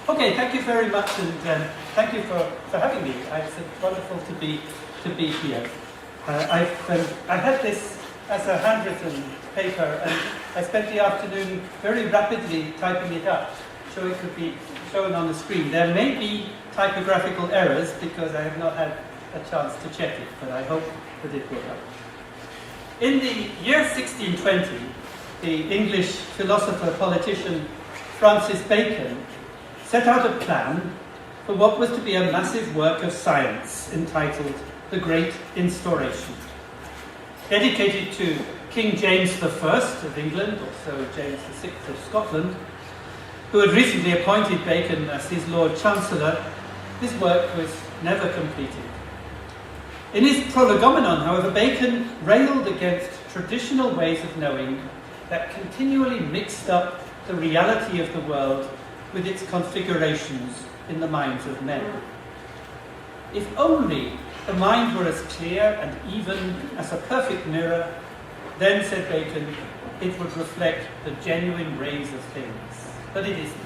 Okay, thank you very much, and thank you for having me. It's wonderful to be here. I had this as a handwritten paper, and I spent the afternoon very rapidly typing it up, so it could be shown on the screen. There may be typographical errors because I have not had a chance to check it, but I hope that it will help. In the year 1620, the English philosopher-politician Francis Bacon set out a plan for what was to be a massive work of science entitled The Great Instauration. Dedicated to King James I of England, also James VI of Scotland, who had recently appointed Bacon as his Lord Chancellor, his work was never completed. In his Prolegomenon, however, Bacon railed against traditional ways of knowing that continually mixed up the reality of the world with its configurations in the minds of men. If only the mind were as clear and even as a perfect mirror, then, said Bacon, it would reflect the genuine rays of things. But it isn't.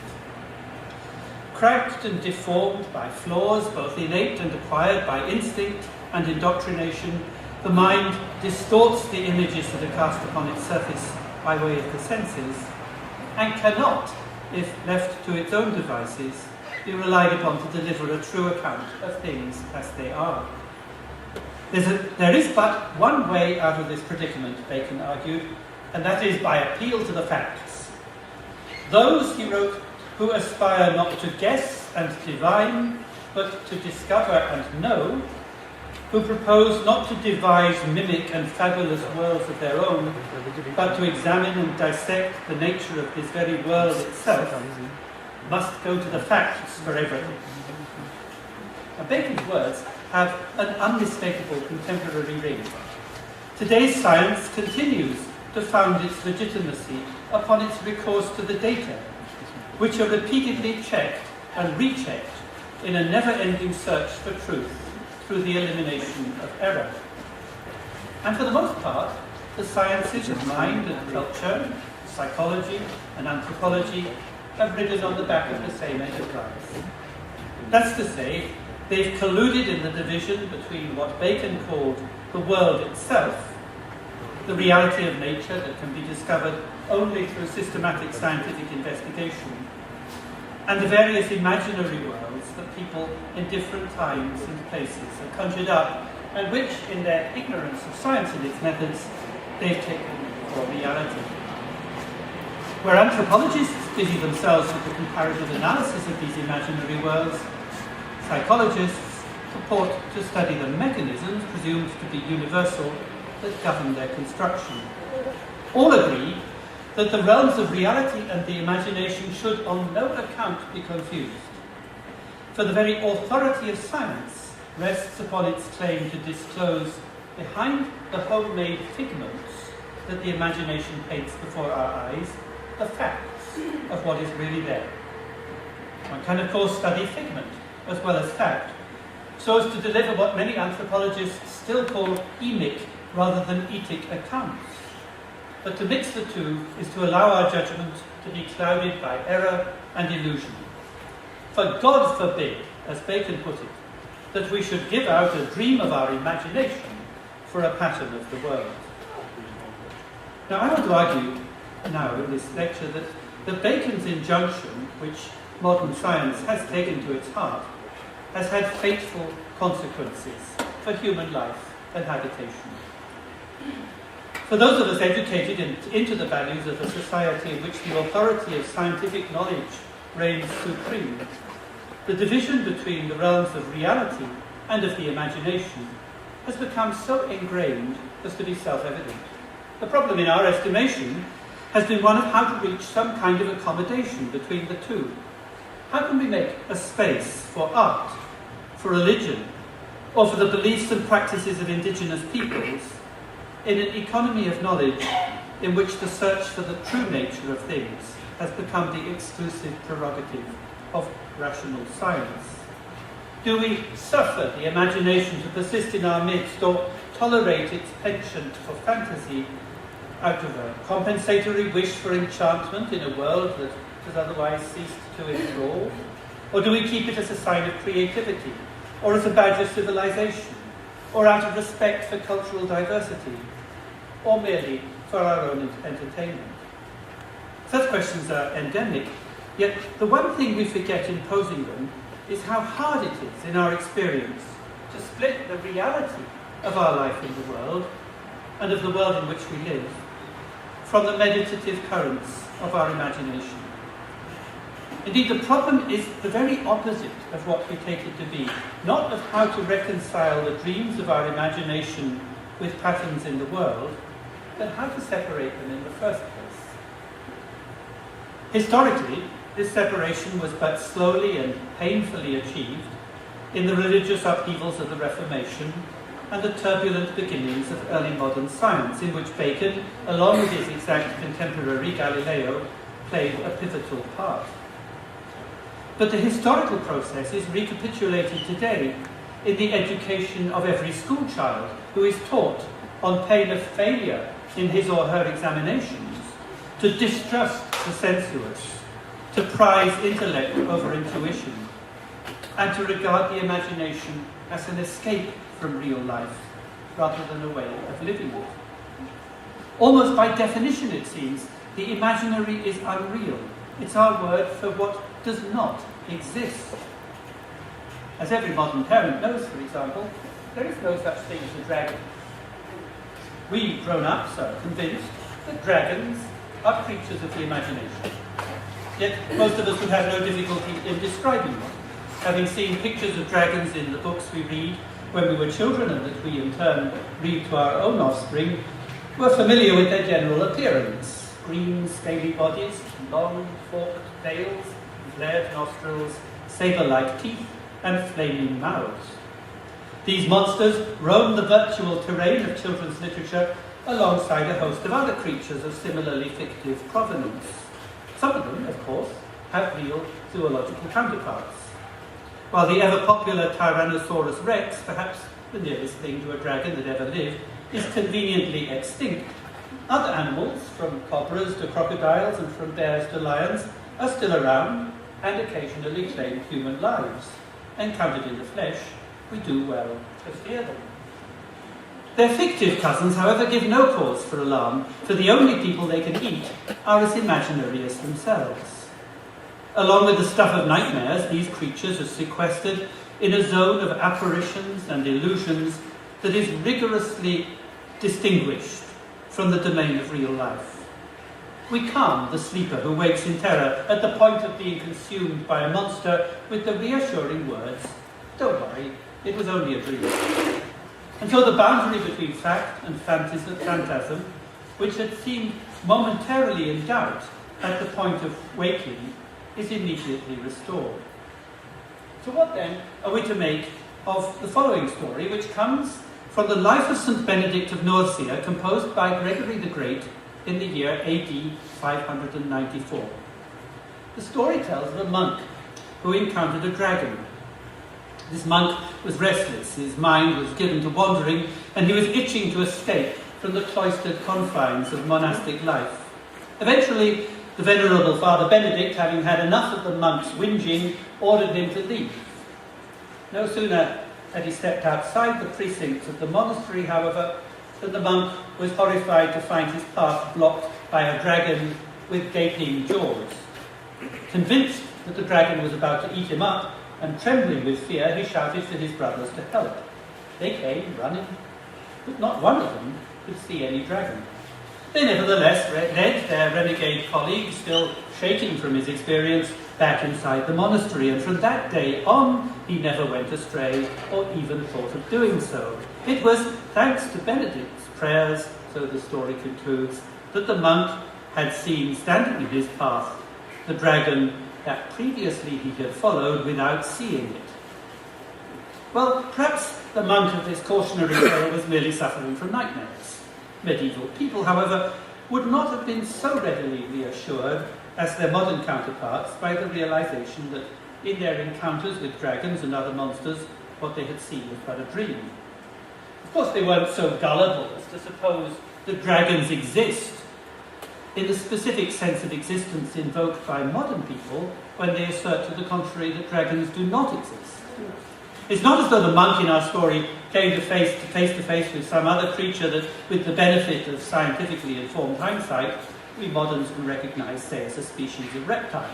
Cracked and deformed by flaws, both innate and acquired by instinct and indoctrination, the mind distorts the images that are cast upon its surface by way of the senses, and cannot, if left to its own devices, be relied upon to deliver a true account of things as they are. There is but one way out of this predicament, Bacon argued, and that is by appeal to the facts. Those, he wrote, who aspire not to guess and divine, but to discover and know, who propose not to devise mimic and fabulous worlds of their own, but to examine and dissect the nature of this very world itself, must go to the facts for everything. Now, Bacon's words have an unmistakable contemporary ring. Today's science continues to found its legitimacy upon its recourse to the data, which are repeatedly checked and rechecked in a never-ending search for truth through the elimination of error. And for the most part, the sciences of mind and culture, psychology and anthropology, have ridden on the back of the same enterprise. That's to say, they've colluded in the division between what Bacon called the world itself, the reality of nature that can be discovered only through systematic scientific investigation, and the various imaginary worlds that people in different times and places have conjured up, and which, in their ignorance of science and its methods, they've taken for reality. Where anthropologists busy themselves with the comparative analysis of these imaginary worlds, psychologists purport to study the mechanisms presumed to be universal that govern their construction. All agree that the realms of reality and the imagination should on no account be confused. For the very authority of science rests upon its claim to disclose behind the homemade figments that the imagination paints before our eyes the facts of what is really there. One can of course study figment as well as fact, so as to deliver what many anthropologists still call emic rather than etic accounts. But to mix the two is to allow our judgment to be clouded by error and illusion. For God forbid, as Bacon put it, that we should give out a dream of our imagination for a pattern of the world. Now, I want to argue now in this lecture that Bacon's injunction, which modern science has taken to its heart, has had fateful consequences for human life and habitation. For those of us educated into the values of a society in which the authority of scientific knowledge reigns supreme, the division between the realms of reality and of the imagination has become so ingrained as to be self-evident. The problem in our estimation has been one of how to reach some kind of accommodation between the two. How can we make a space for art, for religion, or for the beliefs and practices of indigenous peoples in an economy of knowledge in which the search for the true nature of things has become the exclusive prerogative of rational science? Do we suffer the imagination to persist in our midst, or tolerate its penchant for fantasy out of a compensatory wish for enchantment in a world that has otherwise ceased to enthrall? Or do we keep it as a sign of creativity, or as a badge of civilization, or out of respect for cultural diversity, or merely for our own entertainment? Such questions are endemic, yet the one thing we forget in posing them is how hard it is in our experience to split the reality of our life in the world and of the world in which we live from the meditative currents of our imagination. Indeed, the problem is the very opposite of what we take it to be, not of how to reconcile the dreams of our imagination with patterns in the world, but how to separate them in the first place. Historically, this separation was but slowly and painfully achieved in the religious upheavals of the Reformation and the turbulent beginnings of early modern science, in which Bacon, along with his exact contemporary Galileo, played a pivotal part. But the historical process is recapitulated today in the education of every school child who is taught, on pain of failure in his or her examinations, to distrust the sensuous, to prize intellect over intuition, and to regard the imagination as an escape from real life, rather than a way of living it. Almost by definition, it seems, the imaginary is unreal. It's our word for what does not exist. As every modern parent knows, for example, there is no such thing as a dragon. We grown-ups are convinced that dragons are creatures of the imagination. Yet most of us would have no difficulty in describing them, having seen pictures of dragons in the books we read when we were children and that we in turn read to our own offspring. We're familiar with their general appearance: green, scaly bodies, long, forked tails, flared nostrils, saber-like teeth, and flaming mouths. These monsters roam the virtual terrain of children's literature alongside a host of other creatures of similarly fictive provenance. Some of them, of course, have real zoological counterparts. While the ever-popular Tyrannosaurus rex, perhaps the nearest thing to a dragon that ever lived, is conveniently extinct, other animals, from cobras to crocodiles and from bears to lions, are still around and occasionally claim human lives. Encountered in the flesh, we do well to fear them. Their fictive cousins, however, give no cause for alarm, for the only people they can eat are as imaginary as themselves. Along with the stuff of nightmares, these creatures are sequestered in a zone of apparitions and illusions that is rigorously distinguished from the domain of real life. We calm the sleeper who wakes in terror at the point of being consumed by a monster with the reassuring words, "Don't worry, it was only a dream." And so the boundary between fact and phantasm, which had seemed momentarily in doubt at the point of waking, is immediately restored. So what then are we to make of the following story, which comes from the Life of St. Benedict of Nursia, composed by Gregory the Great in the year AD 594. The story tells of a monk who encountered a dragon. This monk was restless, his mind was given to wandering, and he was itching to escape from the cloistered confines of monastic life. Eventually, the venerable Father Benedict, having had enough of the monk's whinging, ordered him to leave. No sooner had he stepped outside the precincts of the monastery, however, than the monk was horrified to find his path blocked by a dragon with gaping jaws. Convinced that the dragon was about to eat him up, and trembling with fear, he shouted for his brothers to help. They came running, but not one of them could see any dragon. They nevertheless led their renegade colleague, still shaking from his experience, back inside the monastery, and from that day on, he never went astray or even thought of doing so. It was thanks to Benedict's prayers, so the story concludes, that the monk had seen standing in his path the dragon that previously he had followed without seeing it. Well, perhaps the monk of this cautionary tale was merely suffering from nightmares. Medieval people, however, would not have been so readily reassured as their modern counterparts by the realization that in their encounters with dragons and other monsters, what they had seen was but a dream. Of course, they weren't so gullible as to suppose that dragons exist. in the specific sense of existence invoked by modern people when they assert to the contrary that dragons do not exist. It's not as though the monk in our story came face to face with some other creature that, with the benefit of scientifically informed hindsight, we moderns can recognise, say, as a species of reptile.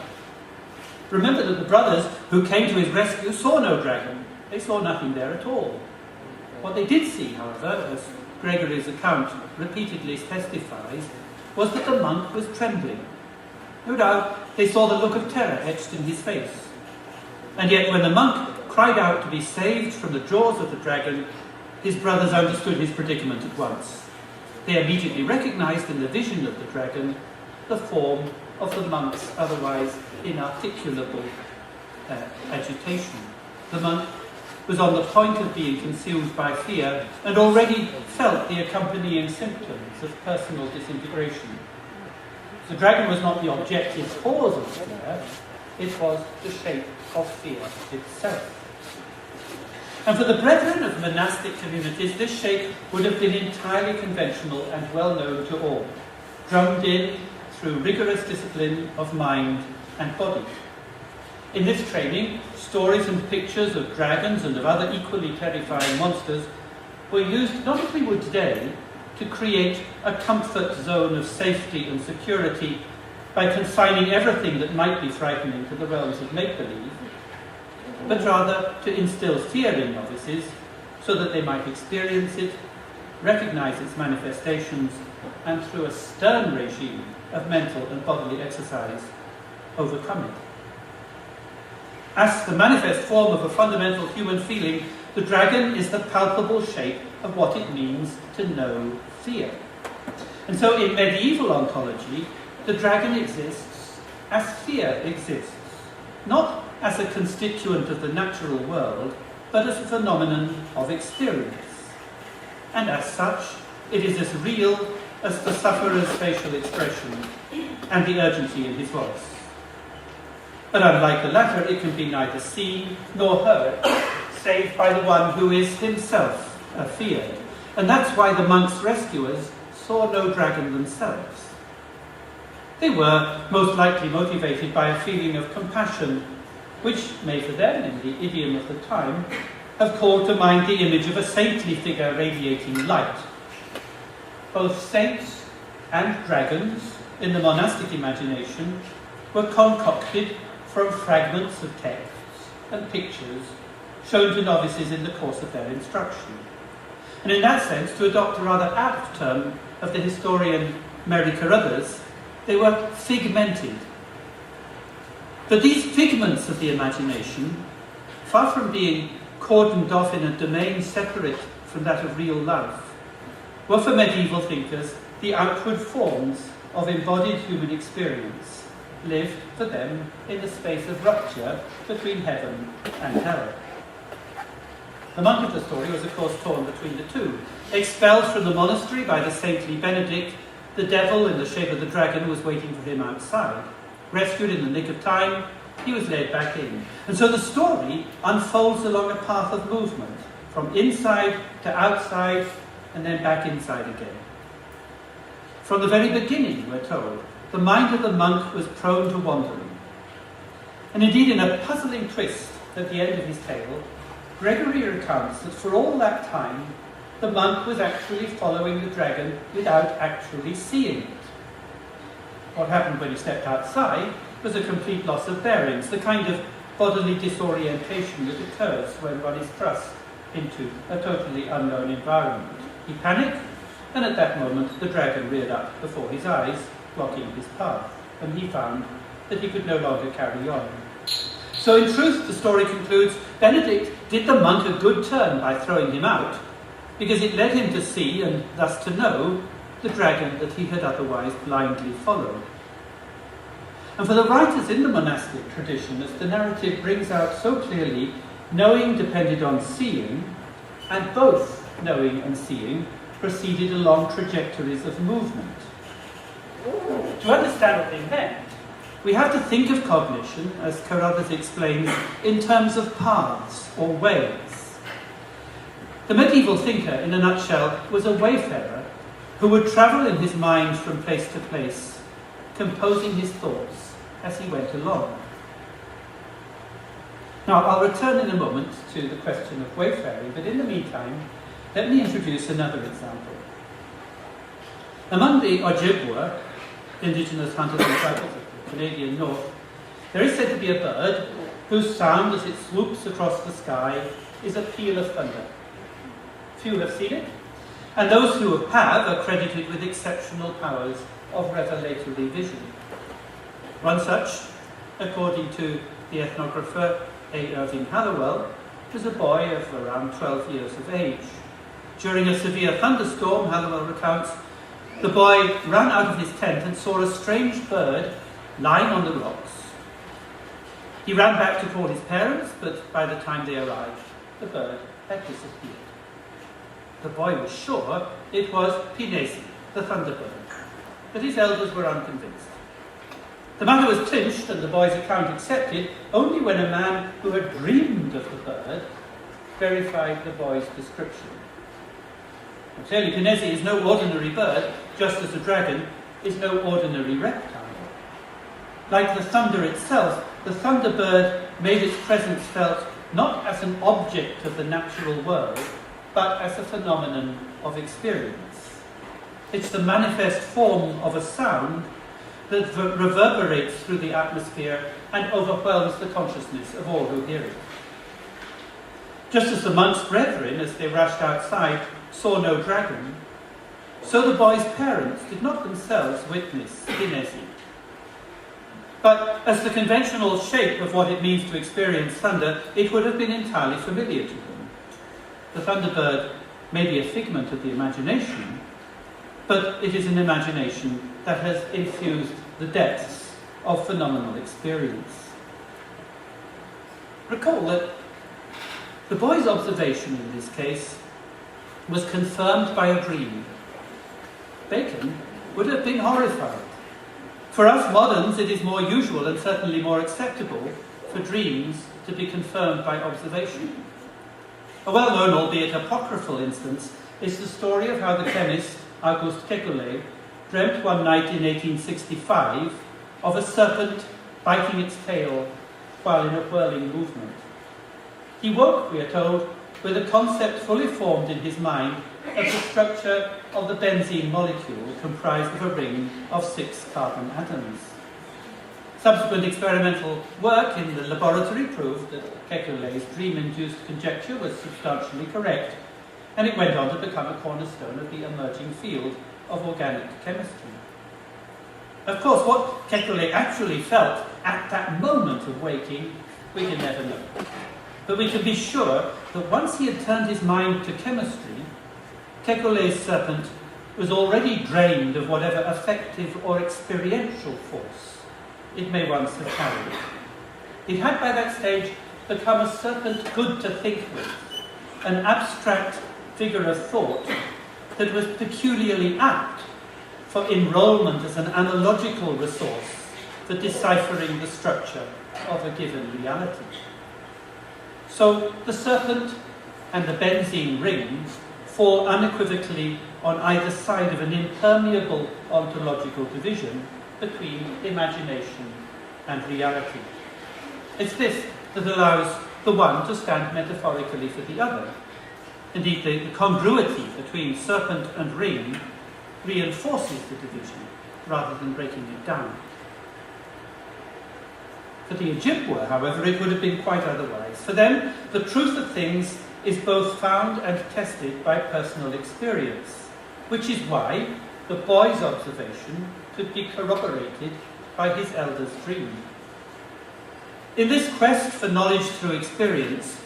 Remember that the brothers who came to his rescue saw no dragon. They saw nothing there at all. What they did see, however, as Gregory's account repeatedly testifies, was that the monk was trembling. No doubt they saw the look of terror etched in his face. And yet when the monk cried out to be saved from the jaws of the dragon, his brothers understood his predicament at once. They immediately recognized in the vision of the dragon the form of the monk's otherwise inarticulable agitation. The monk was on the point of being consumed by fear and already felt the accompanying symptoms of personal disintegration. The dragon was not the objective cause of fear, it was the shape of fear itself. And for the brethren of monastic communities, this shape would have been entirely conventional and well known to all, drummed in through rigorous discipline of mind and body. In this training, stories and pictures of dragons and of other equally terrifying monsters were used not as we would today to create a comfort zone of safety and security by confining everything that might be frightening to the realms of make-believe, but rather to instill fear in novices so that they might experience it, recognize its manifestations, and through a stern regime of mental and bodily exercise, overcome it. As the manifest form of a fundamental human feeling, the dragon is the palpable shape of what it means to know fear. And so in medieval ontology, the dragon exists as fear exists, not as a constituent of the natural world, but as a phenomenon of experience. And as such, it is as real as the sufferer's facial expression and the urgency in his voice. But unlike the latter, it can be neither seen nor heard, save by the one who is himself feared. And that's why the monk's rescuers saw no dragon themselves. They were most likely motivated by a feeling of compassion, which may for them, in the idiom of the time, have called to mind the image of a saintly figure radiating light. Both saints and dragons, in the monastic imagination, were concocted from fragments of texts and pictures shown to novices in the course of their instruction. And in that sense, to adopt a rather apt term of the historian Mary Carruthers, they were figmented. But these figments of the imagination, far from being cordoned off in a domain separate from that of real life, were for medieval thinkers the outward forms of embodied human experience, lived for them in the space of rupture between heaven and hell. The monk of the story was of course torn between the two. Expelled from the monastery by the saintly Benedict, the devil in the shape of the dragon was waiting for him outside. Rescued in the nick of time, he was led back in. And so the story unfolds along a path of movement, from inside to outside, and then back inside again. From the very beginning, we're told, the mind of the monk was prone to wandering. And indeed, in a puzzling twist at the end of his tale, Gregory recounts that for all that time, the monk was actually following the dragon without actually seeing it. What happened when he stepped outside was a complete loss of bearings, the kind of bodily disorientation that occurs when one is thrust into a totally unknown environment. He panicked, and at that moment the dragon reared up before his eyes, blocking his path, and he found that he could no longer carry on. So in truth, the story concludes, Benedict did the monk a good turn by throwing him out, because it led him to see, and thus to know, the dragon that he had otherwise blindly followed. And for the writers in the monastic tradition, as the narrative brings out so clearly, knowing depended on seeing, and both knowing and seeing proceeded along trajectories of movement. To understand what they meant, we have to think of cognition, as Carruthers explains, in terms of paths or ways. The medieval thinker, in a nutshell, was a wayfarer who would travel in his mind from place to place, composing his thoughts as he went along. Now, I'll return in a moment to the question of wayfaring, but in the meantime, let me introduce another example. Among the Ojibwa, indigenous hunters and trappers of the Canadian North, there is said to be a bird whose sound as it swoops across the sky is a peal of thunder. Few have seen it, and those who have are credited with exceptional powers of revelatory vision. One such, according to the ethnographer A. Irving Hallowell, was a boy of around 12 years of age. During a severe thunderstorm, Hallowell recounts, the boy ran out of his tent and saw a strange bird lying on the rocks. He ran back to call his parents, but by the time they arrived, the bird had disappeared. The boy was sure it was Pinesi, the thunderbird, but his elders were unconvinced. The matter was clinched and the boy's account accepted only when a man who had dreamed of the bird verified the boy's description. Now, clearly, Pinesi is no ordinary bird, just as a dragon is no ordinary reptile. Like the thunder itself, the thunderbird made its presence felt not as an object of the natural world, but as a phenomenon of experience. It's the manifest form of a sound that reverberates through the atmosphere and overwhelms the consciousness of all who hear it. Just as the monks' brethren, as they rushed outside, saw no dragon, so the boy's parents did not themselves witness Pinesi. But as the conventional shape of what it means to experience thunder, it would have been entirely familiar to them. The thunderbird may be a figment of the imagination, but it is an imagination that has infused the depths of phenomenal experience. Recall that the boy's observation in this case was confirmed by a dream. Bacon would have been horrified. For us moderns, it is more usual and certainly more acceptable for dreams to be confirmed by observation. A well-known, albeit apocryphal instance, is the story of how the chemist Auguste Kekulé dreamt one night in 1865 of a serpent biting its tail while in a whirling movement. He woke, we are told, with a concept fully formed in his mind of the structure of the benzene molecule comprised of a ring of 6 carbon atoms. Subsequent experimental work in the laboratory proved that Kekulé's dream-induced conjecture was substantially correct, and it went on to become a cornerstone of the emerging field of organic chemistry. Of course, what Kekulé actually felt at that moment of waking, we can never know. But we can be sure that once he had turned his mind to chemistry, Kekulé's serpent was already drained of whatever affective or experiential force it may once have carried. It had by that stage become a serpent good to think with, an abstract figure of thought that was peculiarly apt for enrollment as an analogical resource for deciphering the structure of a given reality. So the serpent and the benzene ring fall unequivocally on either side of an impermeable ontological division between imagination and reality. It's this that allows the one to stand metaphorically for the other. Indeed, the congruity between serpent and ring reinforces the division rather than breaking it down. For the Ojibwa, however, it would have been quite otherwise. For them, the truth of things is both found and tested by personal experience, which is why the boy's observation could be corroborated by his elder's dream. In this quest for knowledge through experience,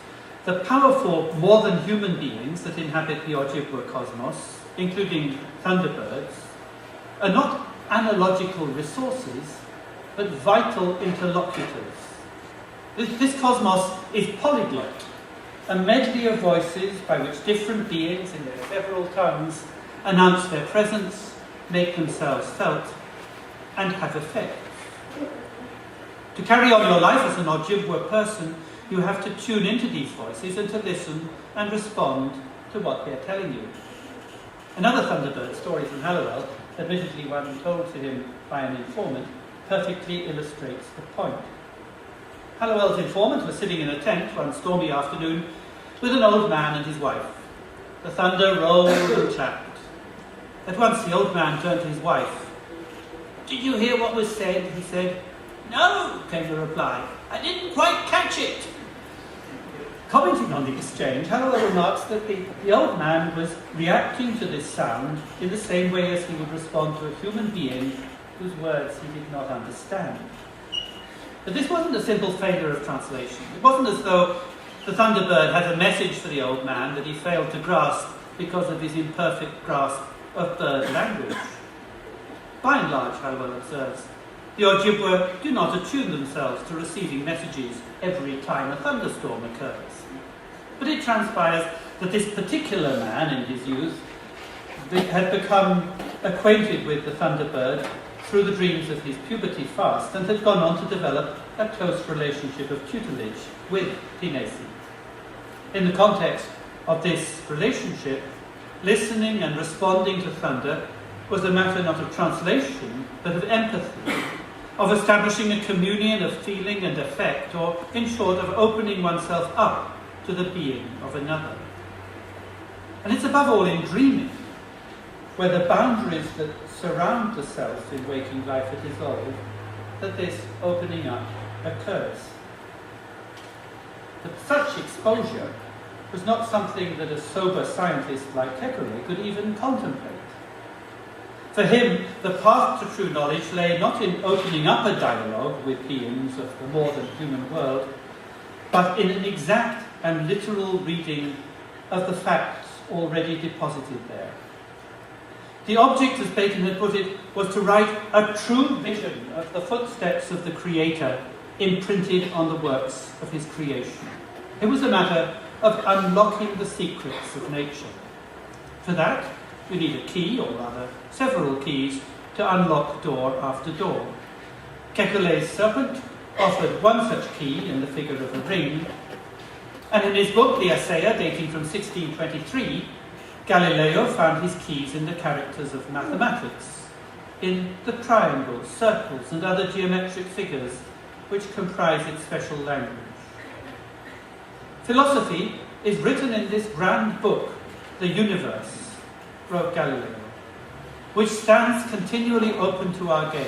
the powerful, more than human beings that inhabit the Ojibwa cosmos, including thunderbirds, are not analogical resources, but vital interlocutors. This cosmos is polyglot, a medley of voices by which different beings in their several tongues announce their presence, make themselves felt, and have effects. To carry on your life as an Ojibwa person, you have to tune into these voices and to listen and respond to what they're telling you. Another Thunderbird story from Hallowell, admittedly one told to him by an informant perfectly illustrates the point. Hallowell's informant was sitting in a tent one stormy afternoon with an old man and his wife. The thunder rolled and clapped. At once the old man turned to his wife. "Did you hear what was said?" he said. "No," came the reply. "I didn't quite catch it." Commenting on the exchange, Hallowell remarks that the old man was reacting to this sound in the same way as he would respond to a human being whose words he did not understand. But this wasn't a simple failure of translation. It wasn't as though the Thunderbird had a message for the old man that he failed to grasp because of his imperfect grasp of bird language. By and large, Hallowell observes, the Ojibwa do not attune themselves to receiving messages every time a thunderstorm occurs. But it transpires that this particular man in his youth had become acquainted with the Thunderbird through the dreams of his puberty fast and had gone on to develop a close relationship of tutelage with Tinesi. In the context of this relationship, listening and responding to thunder was a matter not of translation, but of empathy, of establishing a communion of feeling and affect, or, in short, of opening oneself up to the being of another. And it's above all in dreaming, where the boundaries that surround the self in waking life are dissolved, that this opening up occurs. But such exposure was not something that a sober scientist like Kekulé could even contemplate. For him, the path to true knowledge lay not in opening up a dialogue with beings of the more than human world, but in an exact and literal reading of the facts already deposited there. The object, as Bacon had put it, was to write a true vision of the footsteps of the Creator imprinted on the works of his creation. It was a matter of unlocking the secrets of nature. For that, you need a key, or rather several keys, to unlock door after door. Kekulé's serpent offered one such key in the figure of a ring, and in his book, The Essaya, dating from 1623, Galileo found his keys in the characters of mathematics, in the triangles, circles, and other geometric figures which comprise its special language. Philosophy is written in this grand book, The Universe, wrote Galileo, which stands continually open to our gaze,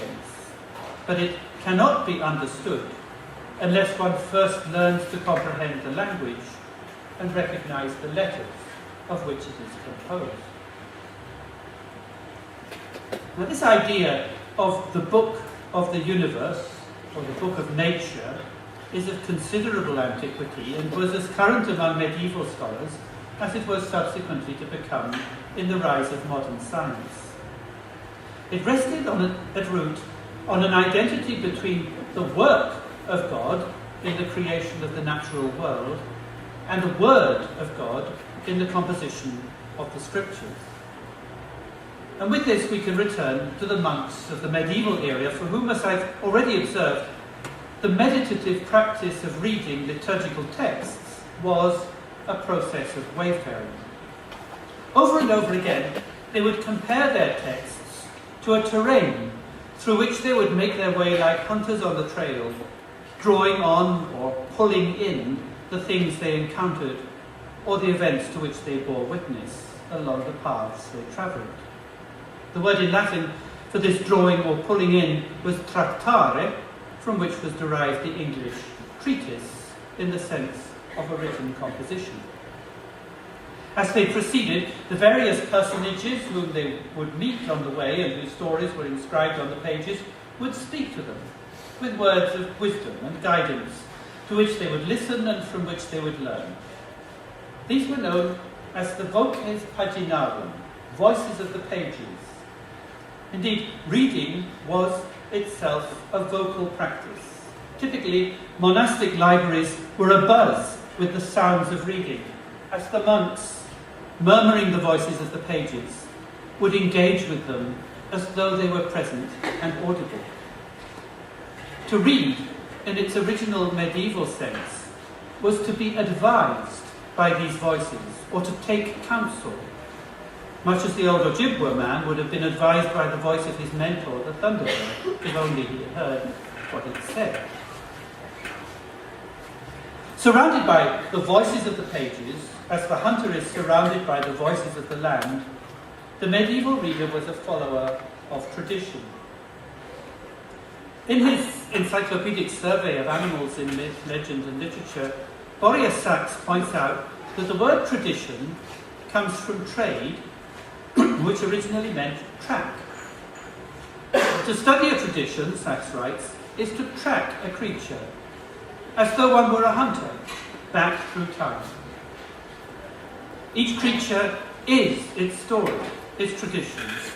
but it cannot be understood unless one first learns to comprehend the language and recognize the letters of which it is composed. Now, this idea of the book of the universe, or the book of nature, is of considerable antiquity and was as current among medieval scholars as it was subsequently to become in the rise of modern science. It rested at root on an identity between the work of God in the creation of the natural world and the word of God in the composition of the scriptures. And with this we can return to the monks of the medieval era, for whom, as I've already observed, the meditative practice of reading liturgical texts was a process of wayfaring. Over and over again, they would compare their texts to a terrain through which they would make their way like hunters on the trail, drawing on or pulling in the things they encountered or the events to which they bore witness along the paths they travelled. The word in Latin for this drawing or pulling in was tractare, from which was derived the English treatise in the sense of a written composition. As they proceeded, the various personages whom they would meet on the way and whose stories were inscribed on the pages would speak to them with words of wisdom and guidance, to which they would listen and from which they would learn. These were known as the voces paginarum, voices of the pages. Indeed, reading was itself a vocal practice. Typically, monastic libraries were abuzz with the sounds of reading, as the monks, murmuring the voices of the pages, would engage with them as though they were present and audible. To read, in its original medieval sense, was to be advised by these voices, or to take counsel. much as the old Ojibwa man would have been advised by the voice of his mentor, the Thunderbird, if only he had heard what it said. Surrounded by the voices of the pages, as the hunter is surrounded by the voices of the land, the medieval reader was a follower of tradition. In his encyclopedic survey of animals in myth, legend and literature, Boreas Sachs points out that the word tradition comes from trade, which originally meant track. To study a tradition, Sachs writes, is to track a creature, as though one were a hunter, back through time. Each creature is its story, its traditions,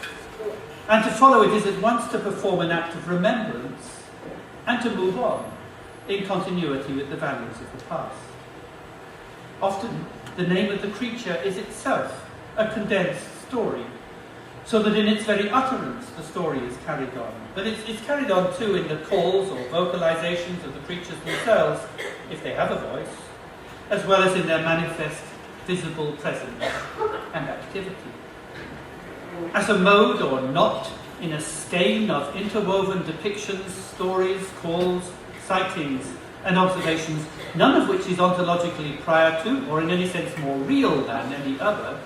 and to follow it is at once to perform an act of remembrance and to move on in continuity with the values of the past. Often, the name of the creature is itself a condensed story, so that in its very utterance the story is carried on. But it's carried on too in the calls or vocalizations of the creatures themselves, if they have a voice, as well as in their manifest visible presence and activity. As a mode or knot in a skein of interwoven depictions, stories, calls, sightings, and observations, none of which is ontologically prior to, or in any sense more real than any other,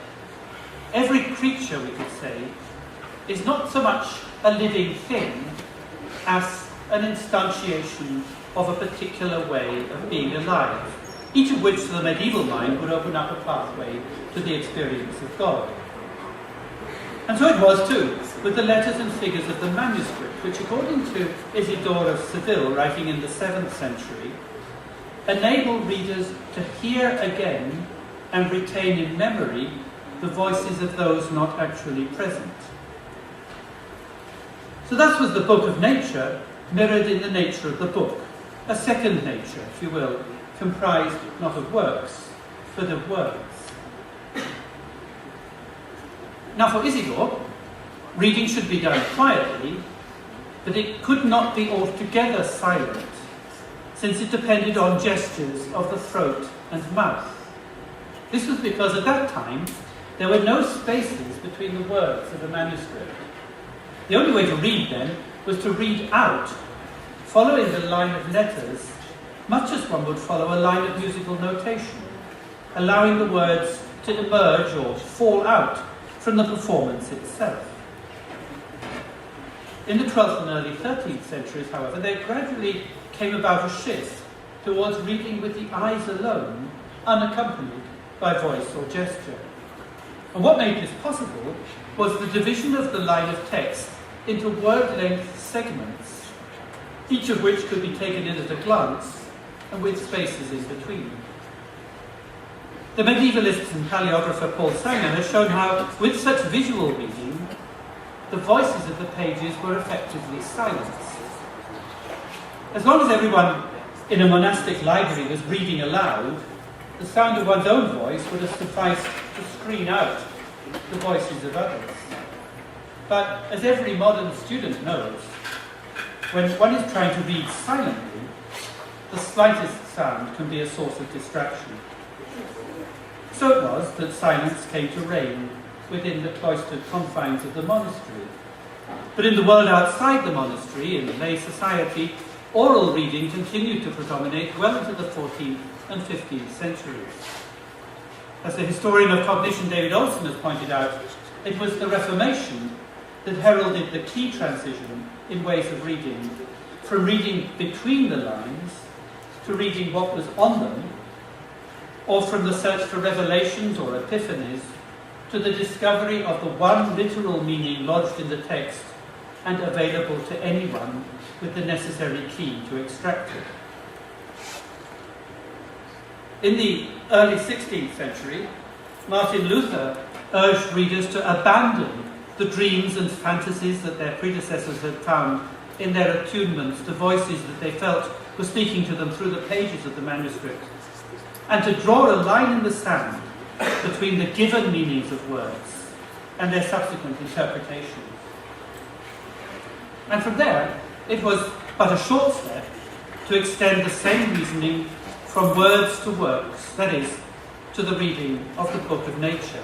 every creature, we could say, is not so much a living thing as an instantiation of a particular way of being alive, each of which to the medieval mind would open up a pathway to the experience of God. And so it was too, with the letters and figures of the manuscript, which according to Isidore of Seville, writing in the 7th century, enable readers to hear again and retain in memory the voices of those not actually present. So thus was the book of nature mirrored in the nature of the book, a second nature, if you will, comprised not of works, but of words. Now for Isidore, reading should be done quietly, but it could not be altogether silent, since it depended on gestures of the throat and mouth. This was because at that time there were no spaces between the words of the manuscript. The only way to read then was to read out, following the line of letters, much as one would follow a line of musical notation, allowing the words to emerge or fall out from the performance itself. In the 12th and early 13th centuries, however, there gradually came about a shift towards reading with the eyes alone, unaccompanied by voice or gesture. And what made this possible was the division of the line of text into word-length segments, each of which could be taken in at a glance and with spaces in between. The medievalist and paleographer Paul Sanger has shown how, with such visual reading, the voices of the pages were effectively silenced. As long as everyone in a monastic library was reading aloud, the sound of one's own voice would have sufficed to screen out the voices of others. But as every modern student knows, when one is trying to read silently, the slightest sound can be a source of distraction. So it was that silence came to reign within the cloistered confines of the monastery. But in the world outside the monastery, in lay society, oral reading continued to predominate well into the 14th and 15th centuries. As the historian of cognition David Olson has pointed out, it was the Reformation that heralded the key transition in ways of reading, from reading between the lines to reading what was on them, or from the search for revelations or epiphanies to the discovery of the one literal meaning lodged in the text and available to anyone with the necessary key to extract it. In the early 16th century, Martin Luther urged readers to abandon the dreams and fantasies that their predecessors had found in their attunements to voices that they felt were speaking to them through the pages of the manuscript, and to draw a line in the sand between the given meanings of words and their subsequent interpretations. And from there, it was but a short step to extend the same reasoning from words to works, that is, to the reading of the book of nature.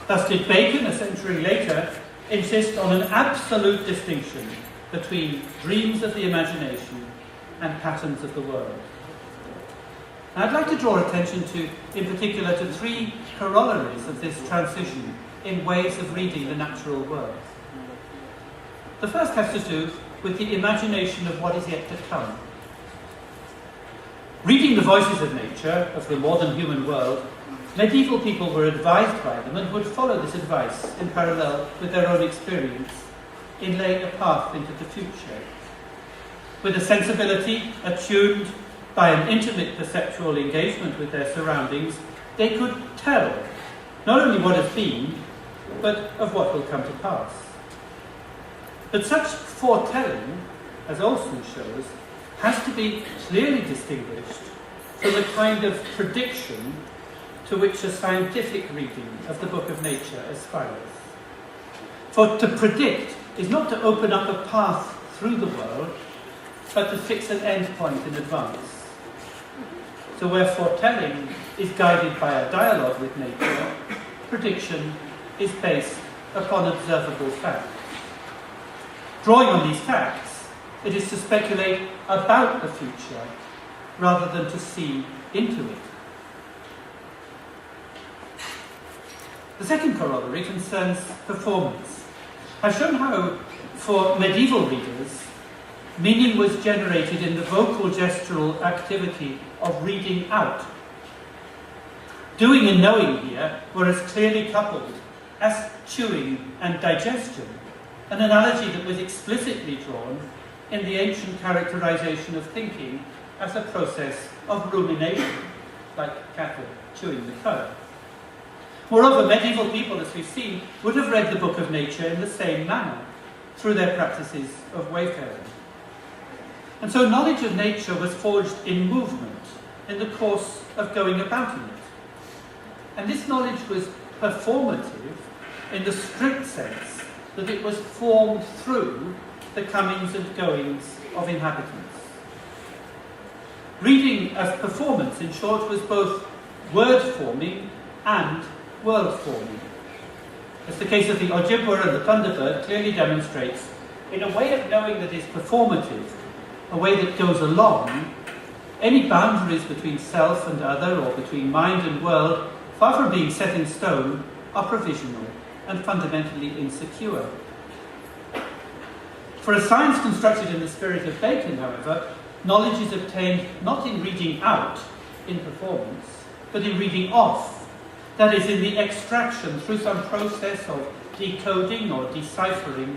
Thus did Bacon, a century later, insist on an absolute distinction between dreams of the imagination and patterns of the world. And I'd like to draw attention to, in particular, to three corollaries of this transition in ways of reading the natural world. The first has to do with the imagination of what is yet to come. Reading the voices of nature, of the more than human world, medieval people were advised by them and would follow this advice in parallel with their own experience in laying a path into the future. With a sensibility attuned by an intimate perceptual engagement with their surroundings, they could tell not only what has been, but of what will come to pass. But such foretelling, as Olson shows, has to be clearly distinguished from the kind of prediction to which a scientific reading of the Book of Nature aspires. For to predict is not to open up a path through the world, but to fix an end point in advance. So where foretelling is guided by a dialogue with nature, prediction is based upon observable facts. Drawing on these facts, it is to speculate about the future rather than to see into it. The second corollary concerns performance. I've shown how, for medieval readers, meaning was generated in the vocal gestural activity of reading out. Doing and knowing here were as clearly coupled as chewing and digestion, an analogy that was explicitly drawn in the ancient characterization of thinking as a process of rumination, like cattle chewing the cud. Moreover, medieval people, as we've seen, would have read the Book of Nature in the same manner, through their practices of wayfaring. And so knowledge of nature was forged in movement, in the course of going about in it. And this knowledge was performative in the strict sense that it was formed through the comings and goings of inhabitants. Reading as performance, in short, was both word-forming and world-forming. As the case of the Ojibwa and the Thunderbird clearly demonstrates, in a way of knowing that is performative, a way that goes along, any boundaries between self and other, or between mind and world, far from being set in stone, are provisional and fundamentally insecure. For a science constructed in the spirit of Bacon, however, knowledge is obtained not in reading out, in performance, but in reading off, that is, in the extraction through some process of decoding or deciphering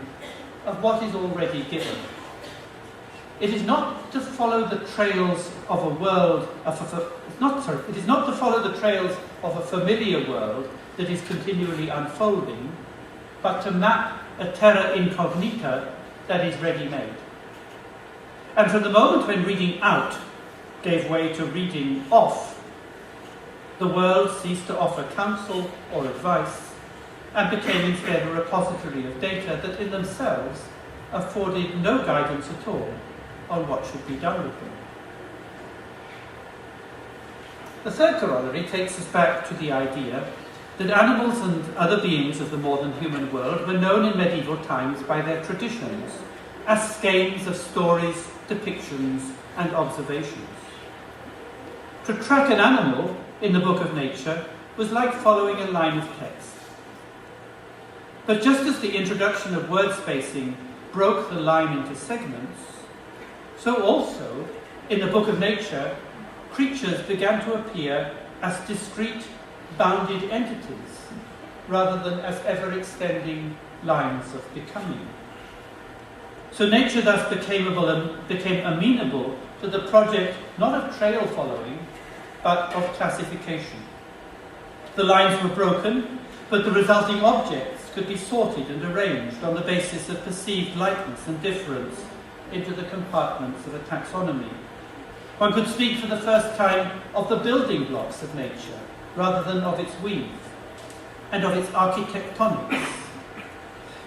of what is already given. It is not to follow the trails of a world, it is not to follow the trails of a familiar world that is continually unfolding, but to map a terra incognita that is ready-made. And from the moment when reading out gave way to reading off, the world ceased to offer counsel or advice and became instead a repository of data that in themselves afforded no guidance at all on what should be done with them. The third corollary takes us back to the idea that animals and other beings of the more than human world were known in medieval times by their traditions as skeins of stories, depictions, and observations. To track an animal in the Book of Nature was like following a line of text. But just as the introduction of word spacing broke the line into segments, so also, in the Book of Nature, creatures began to appear as discrete, bounded entities, rather than as ever-extending lines of becoming. So nature thus became amenable to the project not of trail following, but of classification. The lines were broken, but the resulting objects could be sorted and arranged on the basis of perceived likeness and difference into the compartments of a taxonomy. One could speak for the first time of the building blocks of nature, rather than of its weave, and of its architectonics.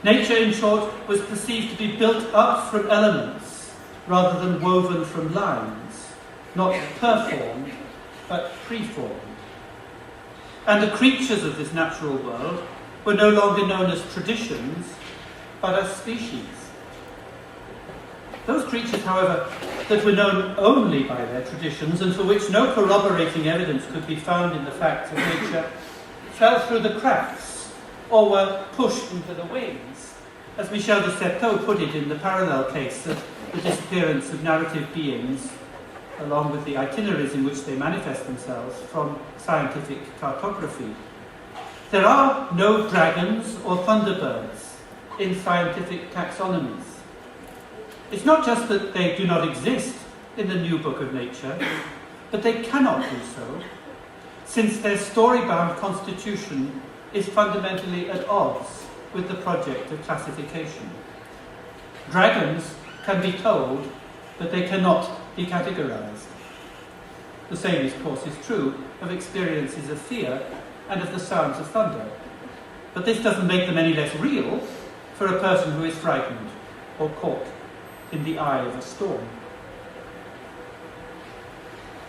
Nature, in short, was perceived to be built up from elements, rather than woven from lines, not performed, but preformed. And the creatures of this natural world were no longer known as traditions, but as species. Those creatures, however, that were known only by their traditions and for which no corroborating evidence could be found in the facts of nature, fell through the cracks or were pushed into the wings, as Michel de Certeau put it in the parallel case of the disappearance of narrative beings, along with the itineraries in which they manifest themselves from scientific cartography. There are no dragons or thunderbirds in scientific taxonomies. It's not just that they do not exist in the new book of nature, but they cannot do so, since their story-bound constitution is fundamentally at odds with the project of classification. Dragons can be told, but they cannot be categorized. The same, of course, is true of experiences of fear and of the sounds of thunder. But this doesn't make them any less real for a person who is frightened or caught in the eye of a storm.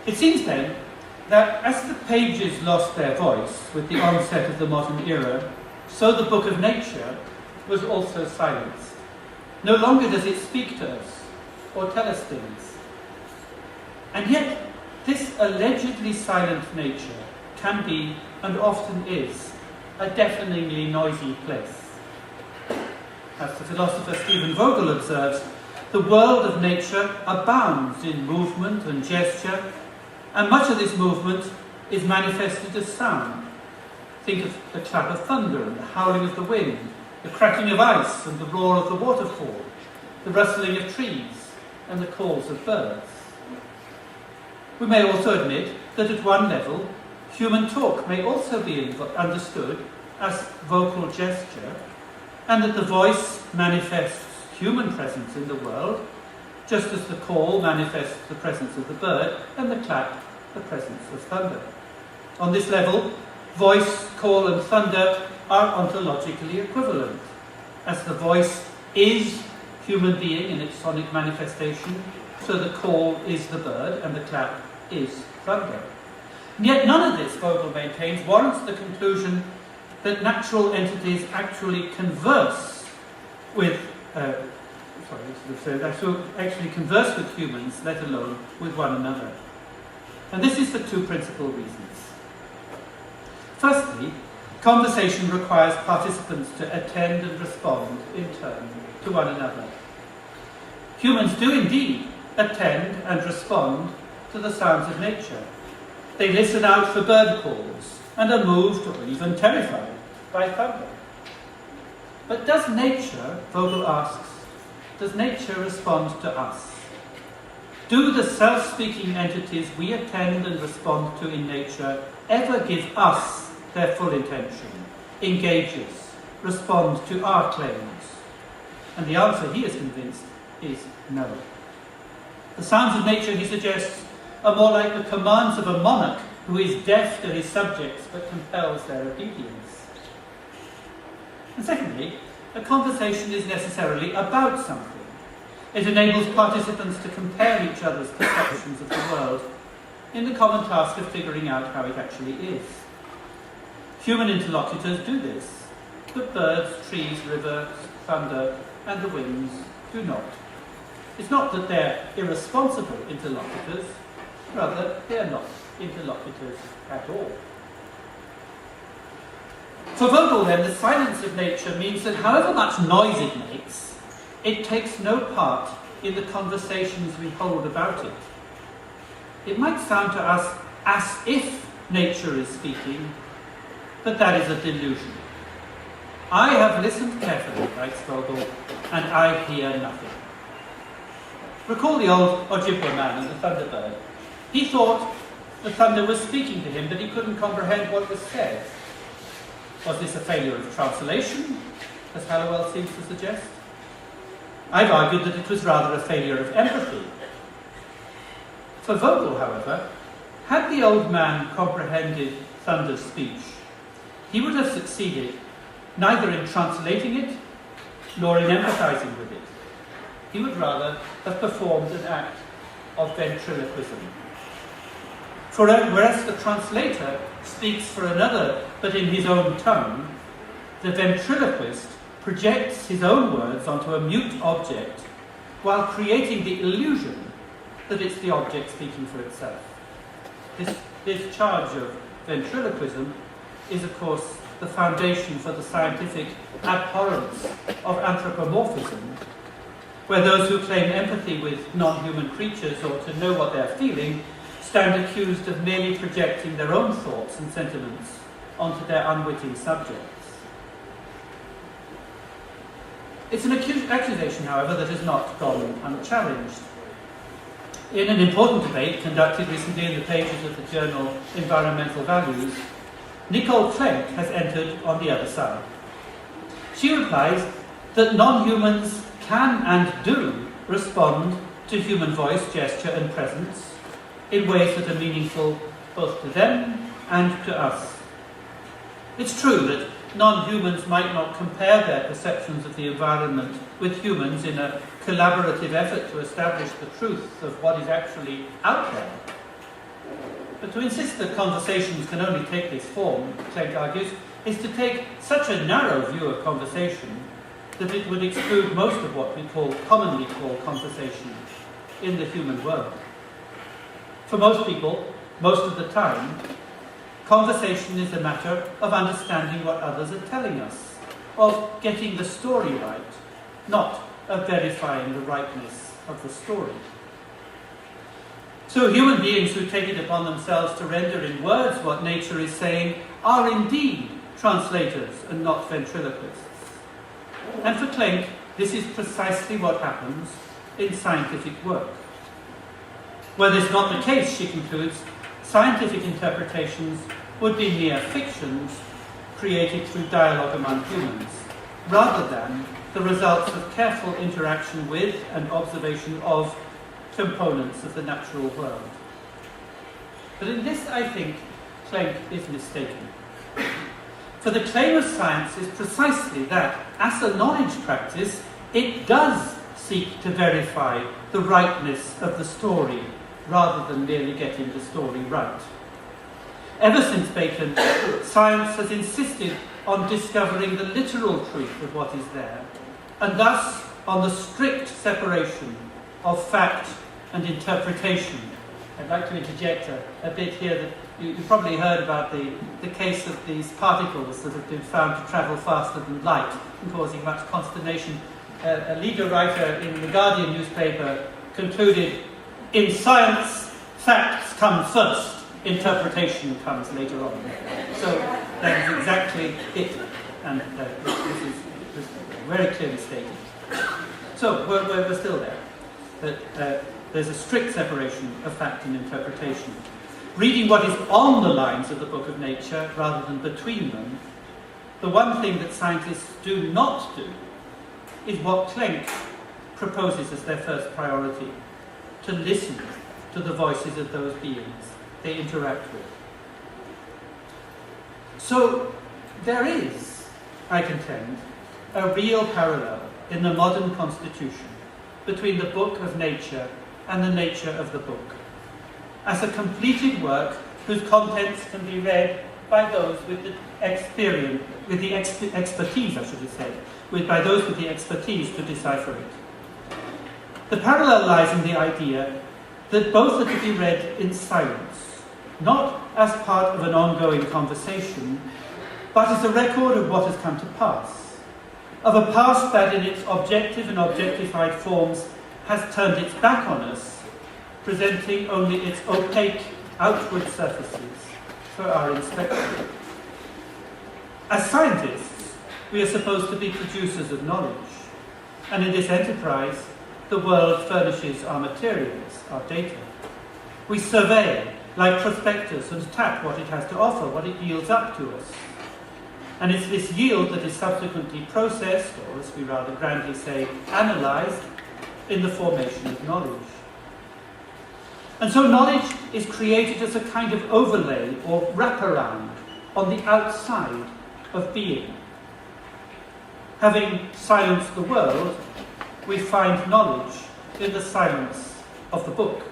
It seems then that as the pages lost their voice with the onset of the modern era, so the book of nature was also silenced. No longer does it speak to us or tell us things. And yet, this allegedly silent nature can be, and often is, a deafeningly noisy place. As the philosopher Stephen Vogel observes, the world of nature abounds in movement and gesture, and much of this movement is manifested as sound. Think of the clap of thunder and the howling of the wind, the cracking of ice and the roar of the waterfall, the rustling of trees and the calls of birds. We may also admit that at one level, human talk may also be understood as vocal gesture, and that the voice manifests human presence in the world, just as the call manifests the presence of the bird and the clap the presence of thunder. On this level, voice, call and thunder are ontologically equivalent, as the voice is human being in its sonic manifestation, so the call is the bird and the clap is thunder. And yet none of this, Vogel maintains, warrants the conclusion that natural entities actually converse with humans, let alone with one another. And this is for two principal reasons. Firstly, conversation requires participants to attend and respond in turn to one another. Humans do indeed attend and respond to the sounds of nature. They listen out for bird calls and are moved or even terrified by thunder. But does nature, Vogel asks, does nature respond to us? Do the self-speaking entities we attend and respond to in nature ever give us their full attention, engage us, respond to our claims? And the answer, he is convinced, is no. The sounds of nature, he suggests, are more like the commands of a monarch who is deaf to his subjects but compels their obedience. And secondly, a conversation is necessarily about something. It enables participants to compare each other's perceptions of the world in the common task of figuring out how it actually is. Human interlocutors do this, but birds, trees, rivers, thunder, and the winds do not. It's not that they're irresponsible interlocutors, rather they're not interlocutors at all. For Vogel, then, the silence of nature means that however much noise it makes, it takes no part in the conversations we hold about it. It might sound to us as if nature is speaking, but that is a delusion. I have listened carefully, writes Vogel, and I hear nothing. Recall the old Ojibwa man and the thunderbird. He thought the thunder was speaking to him, but he couldn't comprehend what was said. Was this a failure of translation, as Hallowell seems to suggest? I've argued that it was rather a failure of empathy. For Vogel, however, had the old man comprehended thunder's speech, he would have succeeded neither in translating it nor in empathizing with it. He would rather have performed an act of ventriloquism. Whereas the translator speaks for another, but in his own tongue, the ventriloquist projects his own words onto a mute object while creating the illusion that it's the object speaking for itself. This charge of ventriloquism is, of course, the foundation for the scientific abhorrence of anthropomorphism, where those who claim empathy with non-human creatures or to know what they're feeling stand accused of merely projecting their own thoughts and sentiments onto their unwitting subjects. It's an accusation, however, that has not gone unchallenged. In an important debate conducted recently in the pages of the journal Environmental Values, Nicole Klenk has entered on the other side. She replies that non-humans can and do respond to human voice, gesture and presence in ways that are meaningful both to them and to us. It's true that non-humans might not compare their perceptions of the environment with humans in a collaborative effort to establish the truth of what is actually out there. But to insist that conversations can only take this form, Klenk argues, is to take such a narrow view of conversation that it would exclude most of what we commonly call conversation in the human world. For most people, most of the time, conversation is a matter of understanding what others are telling us, of getting the story right, not of verifying the rightness of the story. So human beings who take it upon themselves to render in words what nature is saying are indeed translators and not ventriloquists. And for Klenk, this is precisely what happens in scientific work. Where this is not the case, she concludes, scientific interpretations would be mere fictions created through dialogue among humans, rather than the results of careful interaction with and observation of components of the natural world. But in this, I think, Klenk is mistaken. For the claim of science is precisely that, as a knowledge practice, it does seek to verify the rightness of the story, rather than merely getting the story right. Ever since Bacon, science has insisted on discovering the literal truth of what is there, and thus on the strict separation of fact and interpretation. I'd like to interject a bit here that you probably heard about the case of these particles that have been found to travel faster than light and causing much consternation. A leader writer in the Guardian newspaper concluded, in science, facts come first, interpretation comes later on. So that is exactly it, and this is very clearly stated. So we're still there. That there's a strict separation of fact and interpretation. Reading what is on the lines of the book of nature rather than between them, the one thing that scientists do not do is what Klenk proposes as their first priority: to listen to the voices of those beings they interact with. So there is, I contend, a real parallel in the modern constitution between the book of nature and the nature of the book, as a completed work whose contents can be read by those with the experience, with the expertise, I should have said, by those with the expertise to decipher it. The parallel lies in the idea that both are to be read in silence, not as part of an ongoing conversation, but as a record of what has come to pass, of a past that in its objective and objectified forms has turned its back on us, presenting only its opaque outward surfaces for our inspection. As scientists, we are supposed to be producers of knowledge, and in this enterprise, the world furnishes our materials, our data. We survey, like prospectors, and tap what it has to offer, what it yields up to us. And it's this yield that is subsequently processed, or as we rather grandly say, analysed, in the formation of knowledge. And so knowledge is created as a kind of overlay or wraparound on the outside of being. Having silenced the world, we find knowledge in the silence of the book.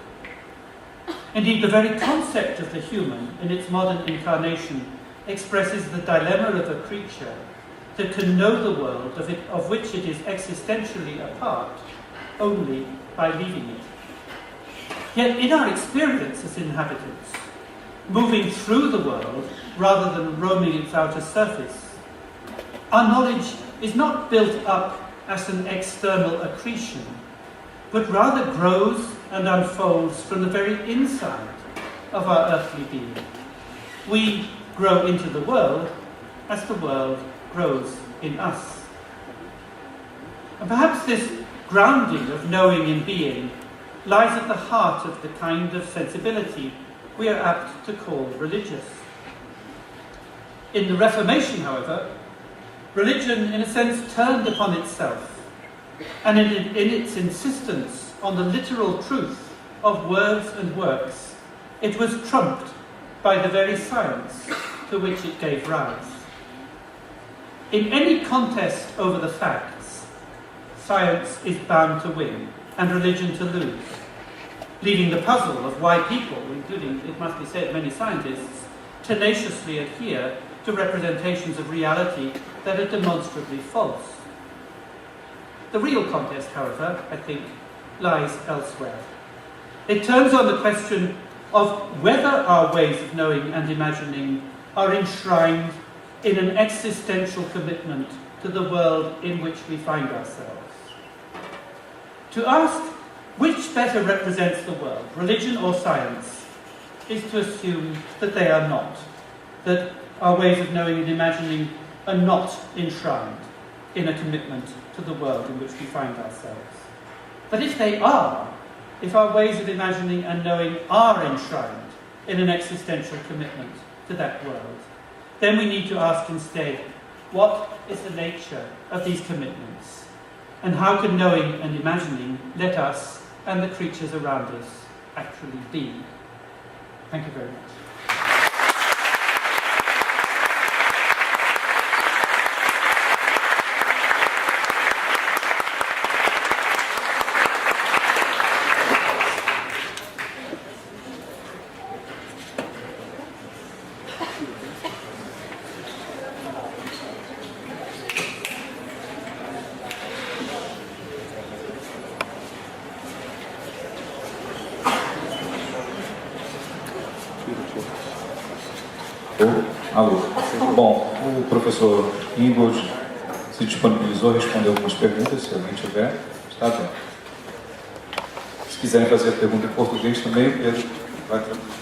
Indeed, the very concept of the human in its modern incarnation expresses the dilemma of a creature that can know the world of which it is existentially a part only by leaving it. Yet in our experience as inhabitants, moving through the world rather than roaming its outer surface, our knowledge is not built up as an external accretion, but rather grows and unfolds from the very inside of our earthly being. We grow into the world as the world grows in us. And perhaps this grounding of knowing in being lies at the heart of the kind of sensibility we are apt to call religious. In the Reformation, however, religion in a sense turned upon itself, and in its insistence on the literal truth of words and works, it was trumped by the very science to which it gave rise. In any contest over the facts, science is bound to win and religion to lose, leaving the puzzle of why people, including, it must be said, many scientists, tenaciously adhere to representations of reality that are demonstrably false. The real contest, however, I think, lies elsewhere. It turns on the question of whether our ways of knowing and imagining are enshrined in an existential commitment to the world in which we find ourselves. To ask which better represents the world, religion or science, is to assume that they are not, that our ways of knowing and imagining are not enshrined in a commitment to the world in which we find ourselves. But if they are, if our ways of imagining and knowing are enshrined in an existential commitment to that world, then we need to ask instead, what is the nature of these commitments? And how can knowing and imagining let us and the creatures around us actually be? Thank you very much. Alô. Bom, o professor Ingold se disponibilizou a responder algumas perguntas, se alguém tiver, está aberto. Se quiserem fazer a pergunta em português também, o Pedro vai traduzir.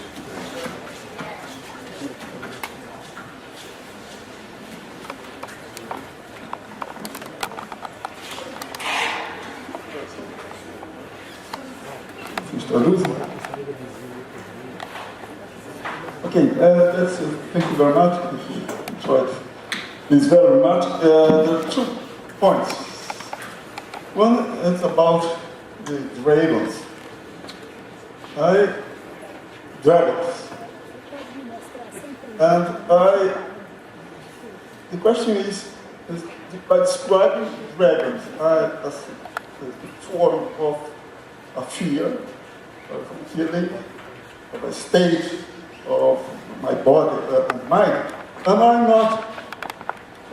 Okay, thank you very much. Enjoyed this very much. There are 2 points. One is about the dragons. Dragons. And the question is by describing dragons as a form of a fear, of a feeling, of a state of my body and mind, am I not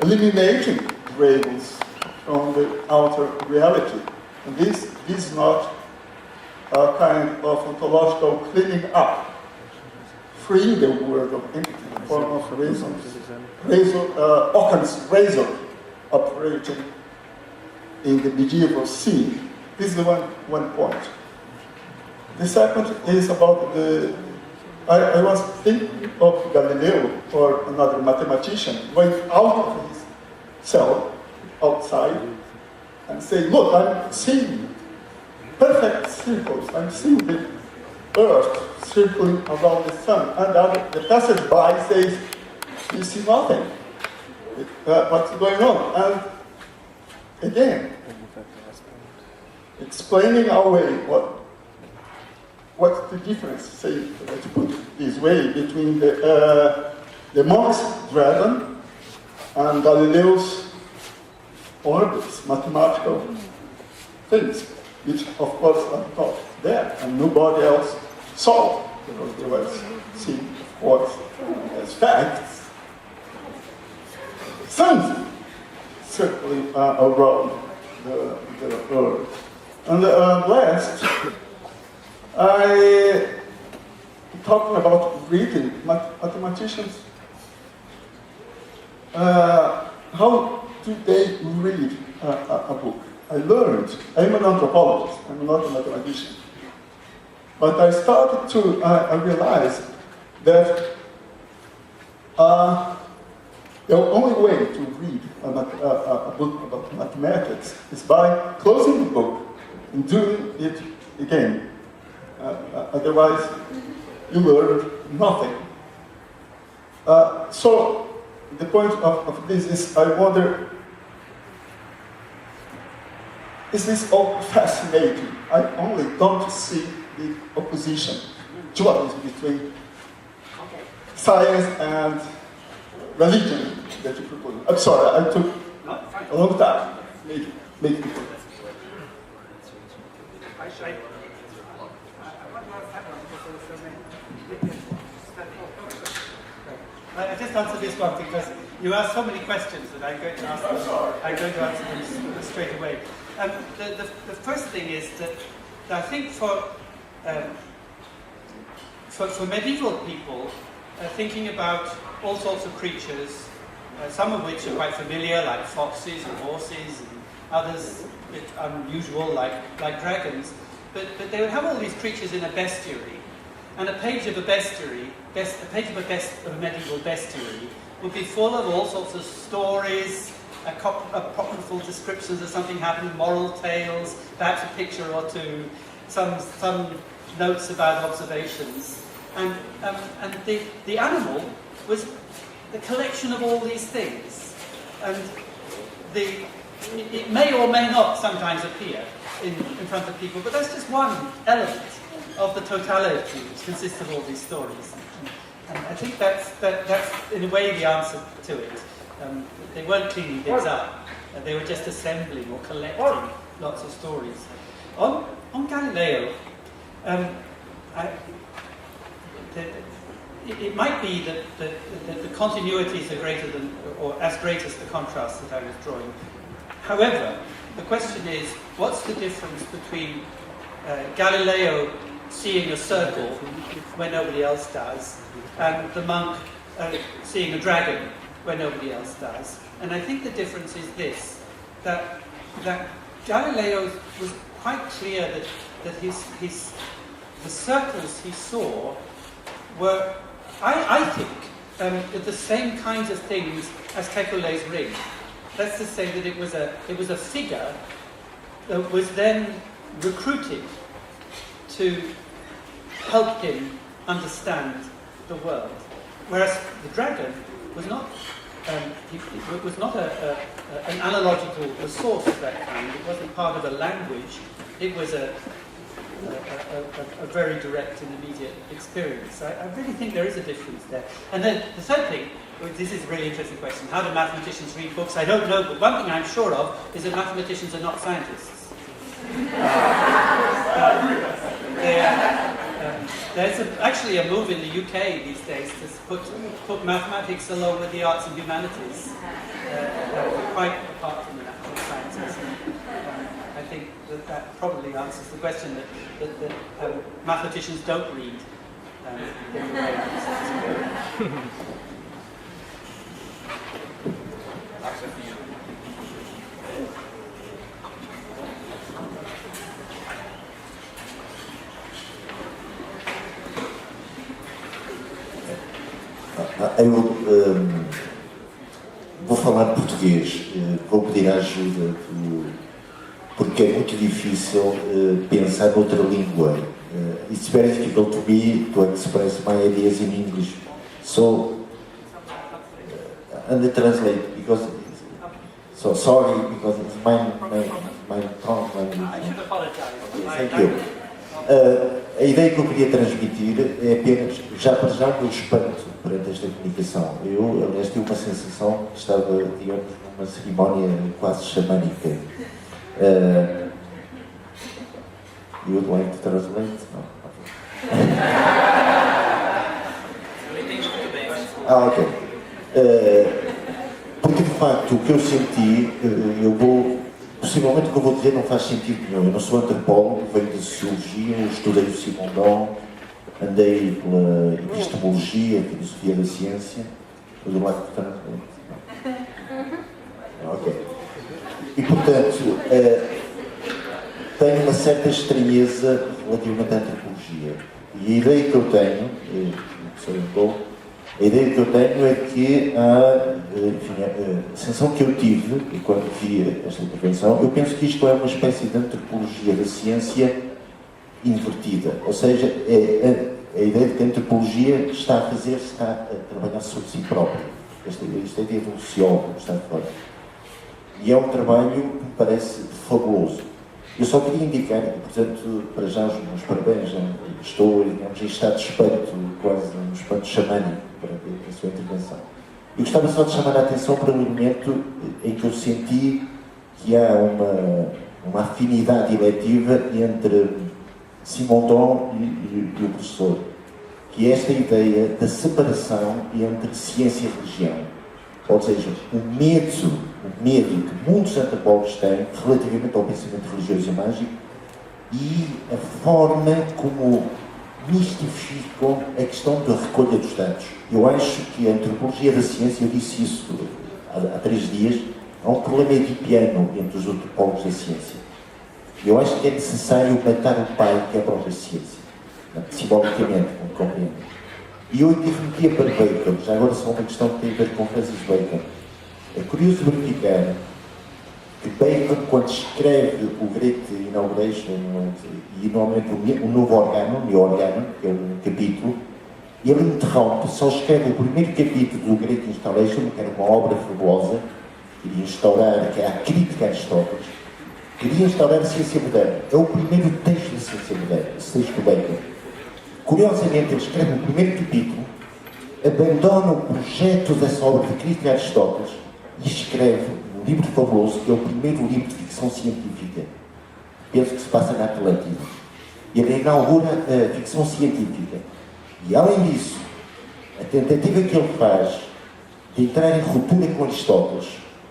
eliminating dragons from the outer reality? And this is not a kind of ontological cleaning up, freeing the world of entity in the form of Occam's razor operating in the medieval scene. This is the one point. The second is about I was thinking of Galileo or another mathematician going out of his cell, outside, and saying, look, I'm seeing perfect circles. I'm seeing the Earth circling around the sun. And the passersby says, you see nothing. What's going on? And again, explaining away what's the difference, say, let's put it this way, between the monk's dragon and Galileo's orbits, mathematical things, which of course are not there, and nobody else saw, because they were seen, of course, as facts. Science circling around the Earth. And last, I talking about reading mathematicians. How do they read a book? I learned. I'm an anthropologist. I'm not a mathematician. But I started to I realized that the only way to read a book about mathematics is by closing the book and doing it again. Otherwise, you learn nothing. So the point of this is, I wonder, is this all fascinating? I only don't see the opposition, dualism between science and religion that you propose. I'm sorry, I took a long time to make it work. I just answered this one because you asked so many questions that I'm going to ask them. I'm going to answer them straight away. The first thing is that I think for medieval people, thinking about all sorts of creatures, some of which are quite familiar, like foxes and horses, and others a bit unusual, like dragons, but they would have all these creatures in a bestiary, and a page of a bestiary, of a medieval bestiary, would be full of all sorts of stories, apocryphal descriptions of something happened, moral tales, perhaps a picture or two, some notes about observations, and the animal was the collection of all these things, and it may or may not sometimes appear in front of people, but that's just one element of the totality which consists of all these stories. And I think that's in a way the answer to it. They weren't cleaning things up, they were just assembling or collecting lots of stories. On Galileo, it might be that the continuities are greater than, or as great as the contrasts that I was drawing. However, the question is, what's the difference between Galileo seeing a circle where nobody else does, and the monk seeing a dragon where nobody else does? And I think the difference is this, that Galileo was quite clear that the circles he saw were, I think, the same kinds of things as Kekule's ring. That's to say that it was a figure that was then recruited to help him understand the world, whereas the dragon was not. It was not an analogical resource of that kind. It wasn't part of a language. It was a very direct and immediate experience. I really think there is a difference there. And then the third thing, this is a really interesting question. How do mathematicians read books? I don't know, but one thing I'm sure of is that mathematicians are not scientists. There's actually a move in the UK these days to put mathematics along with the arts and humanities, quite apart from the natural sciences. I think that probably answers the question that mathematicians don't read in the way others. Eu vou falar português, vou pedir ajuda, porque é muito difícil pensar noutra língua. It's very difficult to me to express my ideas in English. So, and I translate, because, so sorry, because it's my tongue language. I should apologize. Thank you. A ideia que eu queria transmitir é apenas, já para já, o espanto perante esta comunicação. Eu, aliás, tive uma sensação que estava, digamos, numa cerimónia quase xamânica. You would like to translate? No. Ok. Porque, de facto, o que eu senti, possivelmente o que eu vou dizer não faz sentido nenhum. Eu não sou antropólogo, venho de sociologia, estudei o Simondon, andei pela epistemologia, filosofia da ciência, do lado de tanto. Ok. E, portanto, tenho uma certa estranheza relativamente à antropologia. E a ideia que eu tenho, é que a sensação que eu tive, e quando vi esta intervenção, eu penso que isto é uma espécie de antropologia da ciência invertida. Ou seja, a ideia de que a antropologia está a trabalhar sobre si própria. Isto é a ideia de um sociólogo, está de fora. E é um trabalho que me parece fabuloso. Eu só queria indicar, portanto, para já os meus parabéns, estou, digamos, em estado de espanto, quase um espanto xamânico para a sua intervenção. Eu gostava só de chamar a atenção para um elemento em que eu senti que há uma afinidade eletiva entre Simondon e o professor, que é esta ideia da separação entre ciência e religião. Ou seja, o medo que muitos antropólogos têm relativamente ao pensamento religioso e mágico e a forma como mistificam a questão da recolha dos dados. Eu acho que a antropologia da ciência, eu disse isso há 3 dias, há um problema edipiano entre os antropólogos da ciência. Eu acho que é necessário matar o pai que é a própria ciência, simbolicamente, como compreendo. E eu remetia para Bacon, já agora só uma questão que tem a ver com Francis Bacon. É curioso verificar que Bacon, quando escreve o Great Inauguration, e normalmente o novo organo, New Organo, que é um capítulo, ele interrompe, só escreve o primeiro capítulo do Great Installation, que era uma obra fabulosa, que iria instaurar, que é a crítica a Aristóteles, queria instaurar a ciência moderna. É o primeiro texto da ciência moderna, esse texto do Bacon. Curiosamente, ele escreve o primeiro capítulo, abandona o projeto dessa obra de crítica a Aristóteles e escreve um livro fabuloso, que é o primeiro livro de ficção científica. Penso que se passa na Atlântida. Ele inaugura a ficção científica. E, além disso, a tentativa que ele faz de entrar em ruptura com Aristóteles,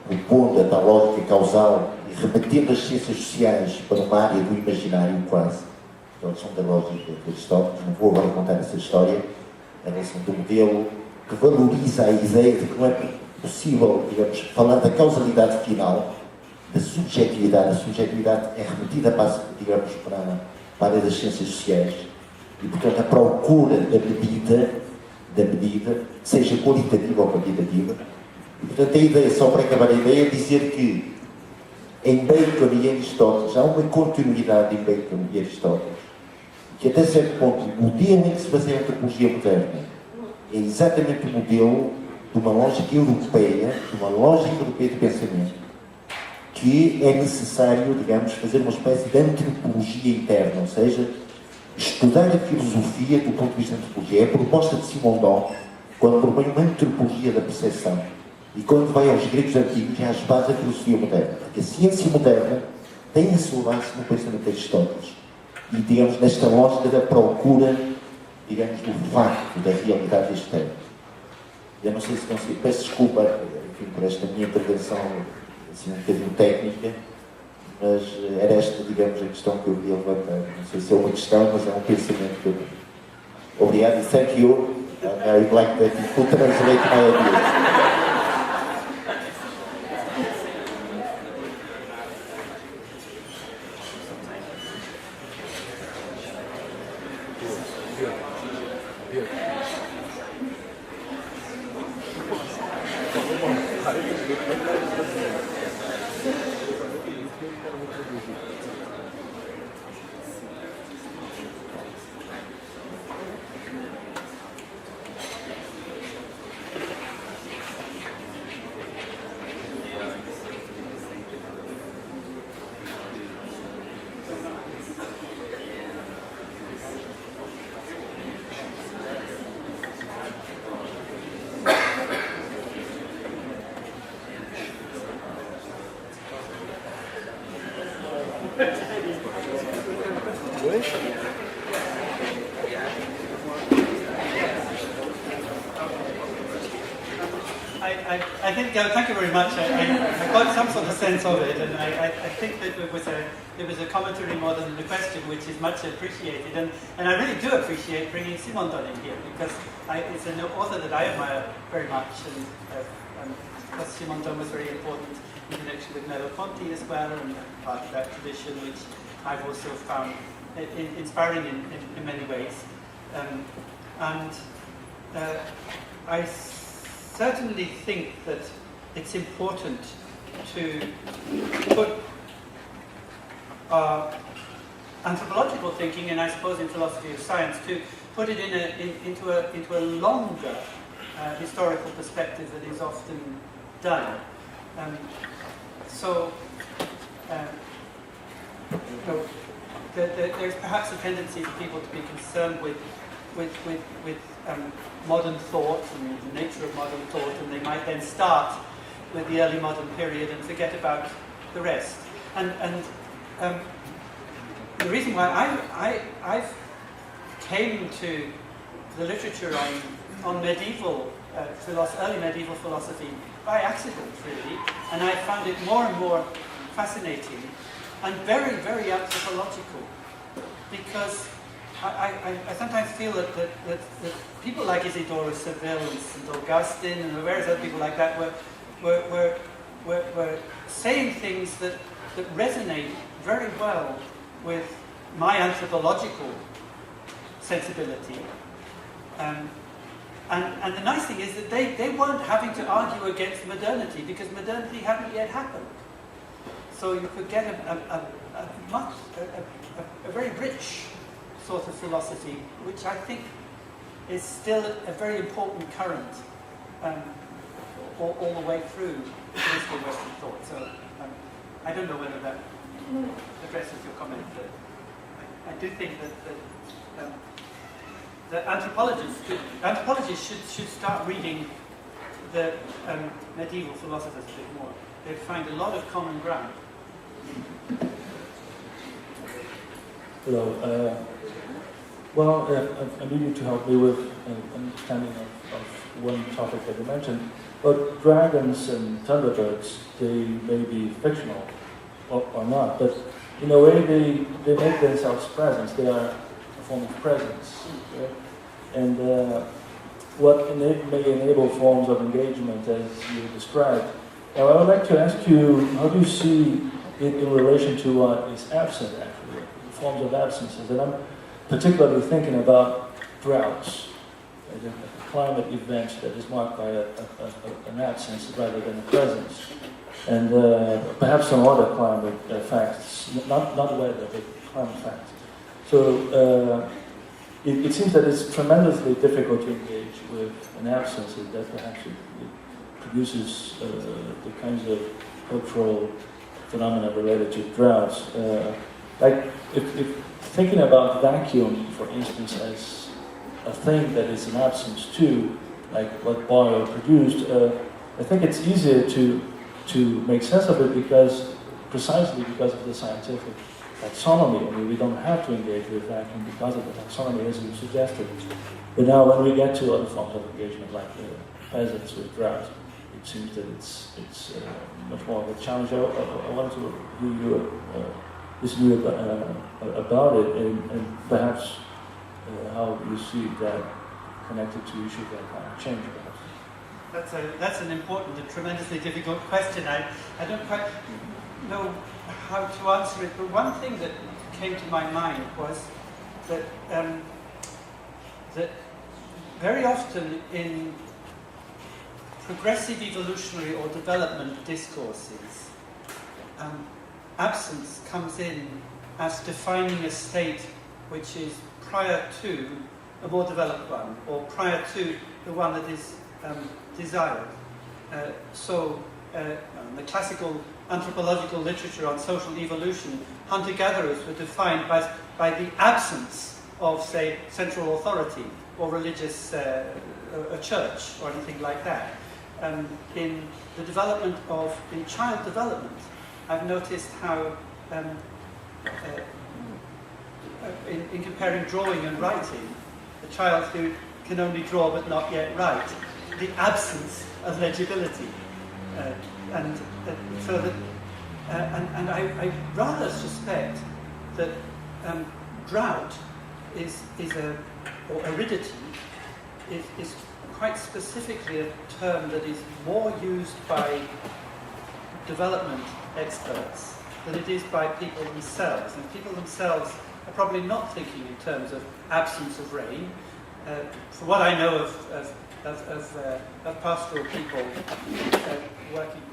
propondo a tal lógica causal e rebatendo as ciências sociais para uma área do imaginário quase, a relação da lógica de Aristóteles, não vou agora contar essa história, a relação do modelo que valoriza a ideia de que não é possível, digamos, falar da causalidade final, da subjetividade. A subjetividade é remetida, digamos, para a área das ciências sociais e, portanto, a procura da medida, seja qualitativa ou quantitativa. E, portanto, a ideia, só para acabar a ideia, é dizer que em Bacon e em Aristóteles há uma continuidade em Bacon e Aristóteles, que até certo ponto o modelo em que se baseia a antropologia moderna é exatamente o modelo de uma lógica europeia, de pensamento, que é necessário, digamos, fazer uma espécie de antropologia interna, ou seja, estudar a filosofia do ponto de vista da antropologia. É a proposta de Simondon, quando propõe uma antropologia da percepção. E quando vai aos gregos antigos, é às bases da filosofia moderna. Porque a ciência moderna tem a sua base no pensamento de Aristóteles. E, digamos, nesta lógica da procura, digamos, do facto, da realidade deste tempo. Eu não sei se consigo, peço desculpa, enfim, por esta minha intervenção, assim, um bocadinho técnica, mas era esta, digamos, a questão que eu queria levantar. Não sei se é uma questão, mas é um pensamento que eu tenho. Obrigado e thank you. I would like that you could translate my ideas. I think, thank you very much. I got some sort of sense of it, and I think that it was a commentary more than a question, which is much appreciated. And I really do appreciate bringing Simon Don in here, because it's an author that I admire very much, and because Simon Don was very important in connection with Merleau-Ponty as well, and part of that tradition, which I've also found inspiring in many ways. I certainly think that it's important to put anthropological thinking, and I suppose in philosophy of science, to put it into a longer historical perspective that is often done. There's perhaps a tendency for people to be concerned with modern thought and the nature of modern thought, and they might then start with the early modern period and forget about the rest. And the reason why I've came to the literature on medieval early medieval philosophy by accident, really, and I found it more and more fascinating and very, very anthropological, because I sometimes feel that people like Isidore of Seville and St. Augustine and various other people like that were saying things that resonate very well with my anthropological sensibility. And the nice thing is that they weren't having to argue against modernity, because modernity hadn't yet happened. So you could get a very rich sort of philosophy, which I think is still a very important current all the way through history of Western thought. So I don't know whether that addresses your comment. I do think that anthropologists should start reading the medieval philosophers a bit more. They'd find a lot of common ground. Hello. Well, I need you to help me with an understanding of one topic that you mentioned. But dragons and thunderbirds, they may be fictional or not, but in a way they make themselves presence. They are a form of presence. Right? And what may enable forms of engagement as you described. Now, I would like to ask you, how do you see it in relation to what is absent, actually, forms of absences? And I'm particularly thinking about droughts, a climate event that is marked by an absence rather than a presence, and perhaps some other climate facts, not weather, but climate facts. So it seems that it's tremendously difficult to engage with an absence, and that perhaps it produces the kinds of cultural phenomena related to droughts. Like if thinking about vacuum, for instance, as a thing that is an absence too, like what Boyle produced, I think it's easier to make sense of it precisely because of the scientific taxonomy. I mean, we don't have to engage with vacuum because of the taxonomy, as you suggested. But now when we get to other forms of engagement, like peasants with drought, it seems that it's much more of a challenge. I want to hear your view about it, and perhaps how you see that connected to issues like climate change, perhaps. That's an important and tremendously difficult question. I don't quite know how to answer it, but one thing that came to my mind was that that very often in progressive evolutionary or development discourses, absence comes in as defining a state which is prior to a more developed one, or prior to the one that is desired. The classical anthropological literature on social evolution, hunter-gatherers were defined by the absence of, say, central authority or religious a church or anything like that. In the development in child development, I've noticed how in comparing drawing and writing, the child who can only draw but not yet write the absence of legibility. So that, and I rather suspect that drought or aridity is quite specifically a term that is more used by development experts than it is by people themselves. And people themselves are probably not thinking in terms of absence of rain. From what I know of pastoral people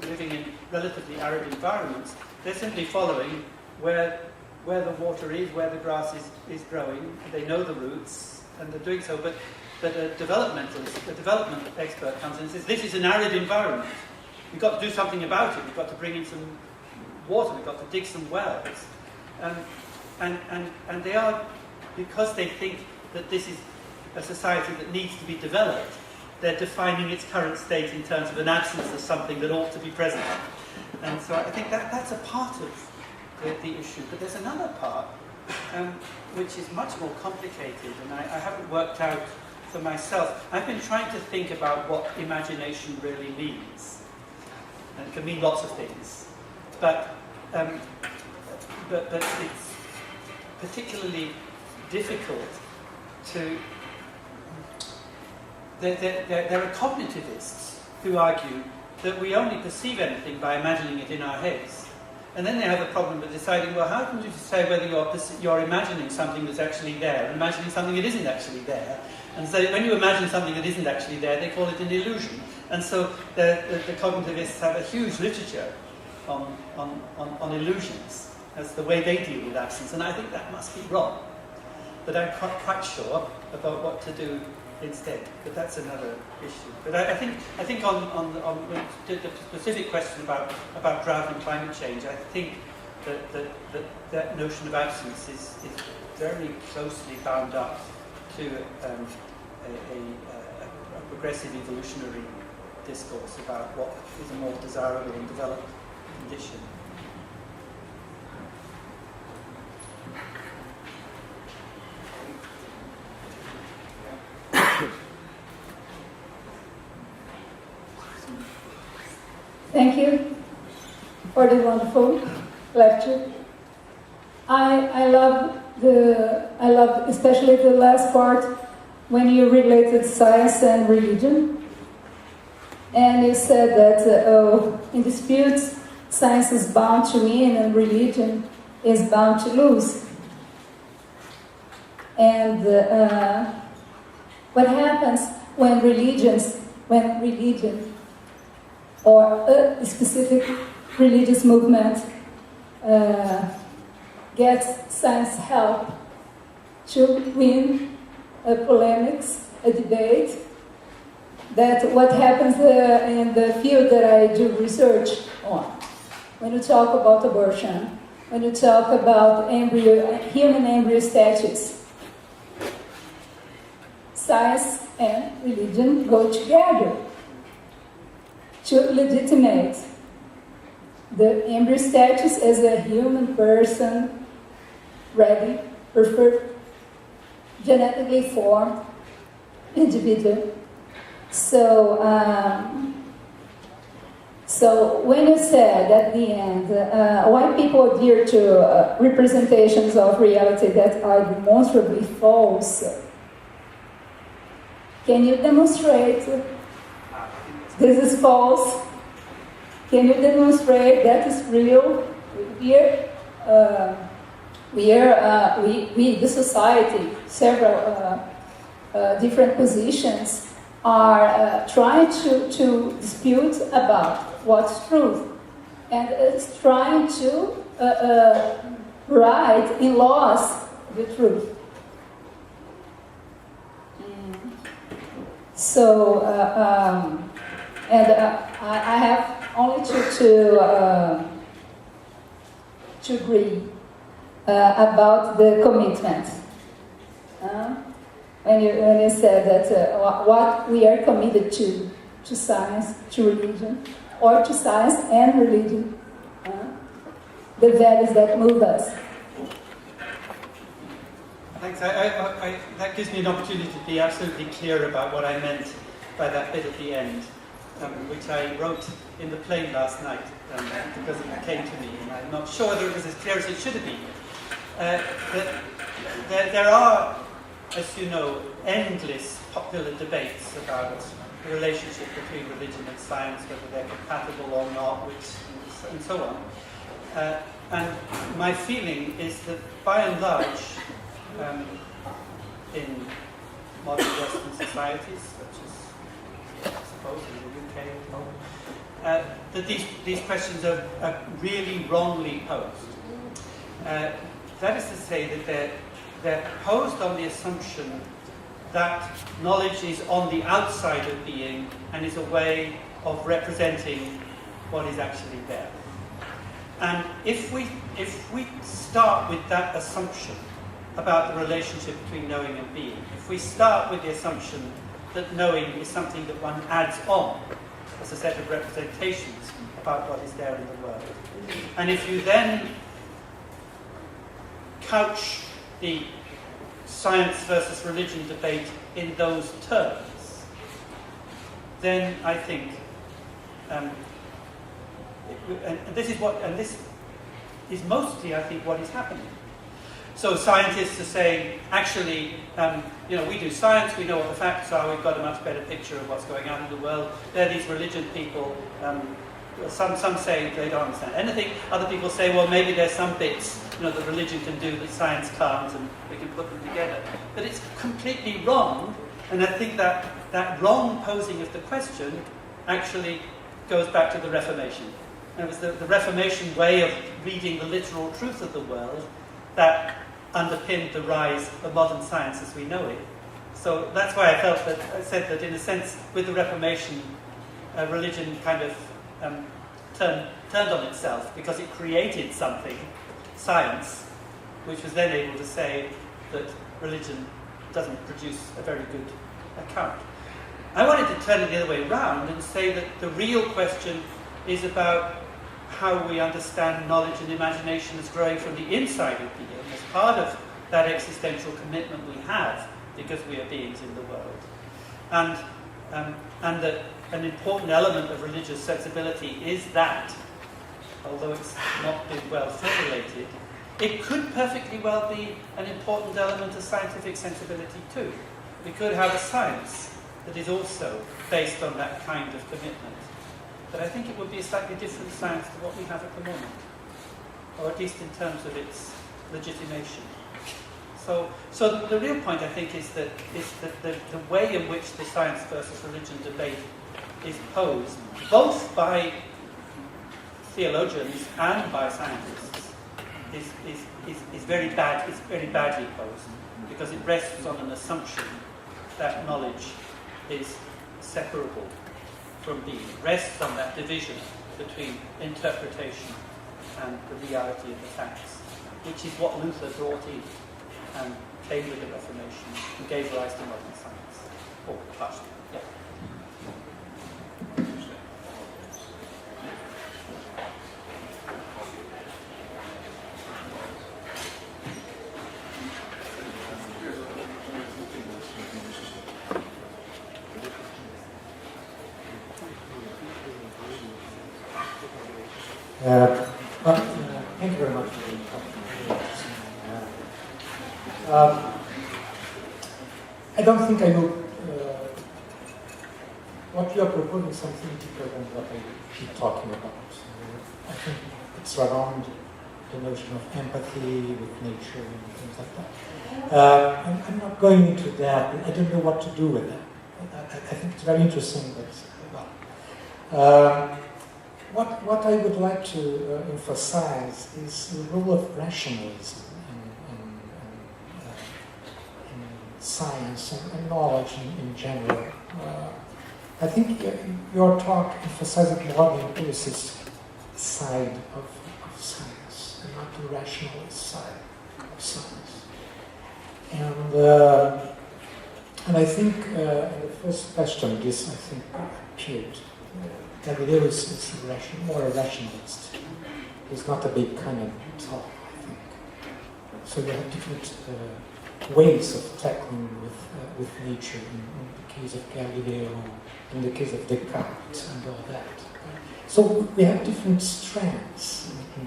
living in relatively arid environments, they're simply following where the water is, where the grass is growing. They know the roots, and they're doing so. But a development expert comes in and says, this is an arid environment. We've got to do something about it. We've got to bring in some water. We've got to dig some wells. And they are, because they think that this is a society that needs to be developed, they're defining its current state in terms of an absence of something that ought to be present. And so I think that's a part of the issue. But there's another part which is much more complicated, and I haven't worked out for myself. I've been trying to think about what imagination really means. And it can mean lots of things. But it's particularly difficult to... There are cognitivists who argue that we only perceive anything by imagining it in our heads. And then they have a problem with deciding, well, how can you decide whether you're imagining something that's actually there and imagining something that isn't actually there? And so when you imagine something that isn't actually there, they call it an illusion. And so the cognitivists have a huge literature on illusions as the way they deal with absence. And I think that must be wrong. But I'm quite sure about what to do instead. But that's another issue. But I think on the specific question about drought and climate change, I think that notion of absence is very closely bound up to a progressive evolutionary discourse about what is a more desirable and developed condition. Thank you for the wonderful lecture. I love especially the last part when you related science and religion, and you said that in disputes science is bound to win and religion is bound to lose. And what happens when religion or a specific religious movement gets science help to win a polemics, a debate? That what happens in the field that I do research on. When you talk about abortion, when you talk about human embryo status, science and religion go together to legitimate the embryo status as a human person, ready, perfect, genetically formed individual. So when you said at the end, why people adhere to representations of reality that are demonstrably false, can you demonstrate this is false? Can you demonstrate that is real? We, the society, several different positions are trying to dispute about what's truth, and is trying to write in laws the truth. So, I have only to agree about the commitment. When you said that what we are committed to science, to religion, or to science and religion, the values that move us. Thanks. That gives me an opportunity to be absolutely clear about what I meant by that bit at the end, which I wrote in the plane last night because it came to me, and I'm not sure whether it was as clear as it should have been. There are, as you know, endless popular debates about the relationship between religion and science, whether they're compatible or not, and so on. And my feeling is that, by and large, in modern Western societies, such as, I suppose, in the UK, that these questions are really wrongly posed. That is to say that they're posed on the assumption that knowledge is on the outside of being and is a way of representing what is actually there. And if we start with that assumption about the relationship between knowing and being, if we start with the assumption that knowing is something that one adds on as a set of representations about what is there in the world, and if you then couch the science versus religion debate in those terms, then I think, this is mostly, I think, what is happening. So scientists are saying, actually, we do science, we know what the facts are, we've got a much better picture of what's going on in the world. There are these religion people, some say they don't understand anything, other people say, well, maybe there's some bits that religion can do that science can't, and we can put them together. But it's completely wrong, and I think that wrong posing of the question actually goes back to the Reformation. It was the Reformation way of reading the literal truth of the world that underpinned the rise of modern science as we know it. So that's why I said that in a sense, with the Reformation, religion kind of turned on itself, because it created something, science, which was then able to say that religion doesn't produce a very good account. I wanted to turn it the other way around and say that the real question is about how we understand knowledge and imagination as growing from the inside of being, as part of that existential commitment we have because we are beings in the world. And that an important element of religious sensibility is that, although it's not been well formulated, it could perfectly well be an important element of scientific sensibility too. We could have a science that is also based on that kind of commitment. But I think it would be a slightly different science to what we have at the moment, or at least in terms of its legitimation. So the real point, I think, is that the way in which the science versus religion debate is posed, both by theologians and by scientists, is very badly posed, because it rests on an assumption that knowledge is separable from being. It rests on that division between interpretation and the reality of the facts, which is what Luther brought in and came with the Reformation and gave rise to modern science. Or partially, yeah. Thank you very much for the I don't think I know what you are proposing is something deeper than what I keep talking about. I think it's around the notion of empathy with nature and things like that. I'm not going into that. I don't know what to do with that. I think it's very interesting, but what I would like to emphasize is the role of rationalism in science and knowledge in general. I think your talk emphasizes more the empiricist side of science and not the rationalist side of science. And I think in the first question, this I think appeared. Galileo is more a rationalist. He's not a big kind of talk, I think. So you have different ways of tackling with nature in the case of Galileo, in the case of Descartes and all that. So we have different strands in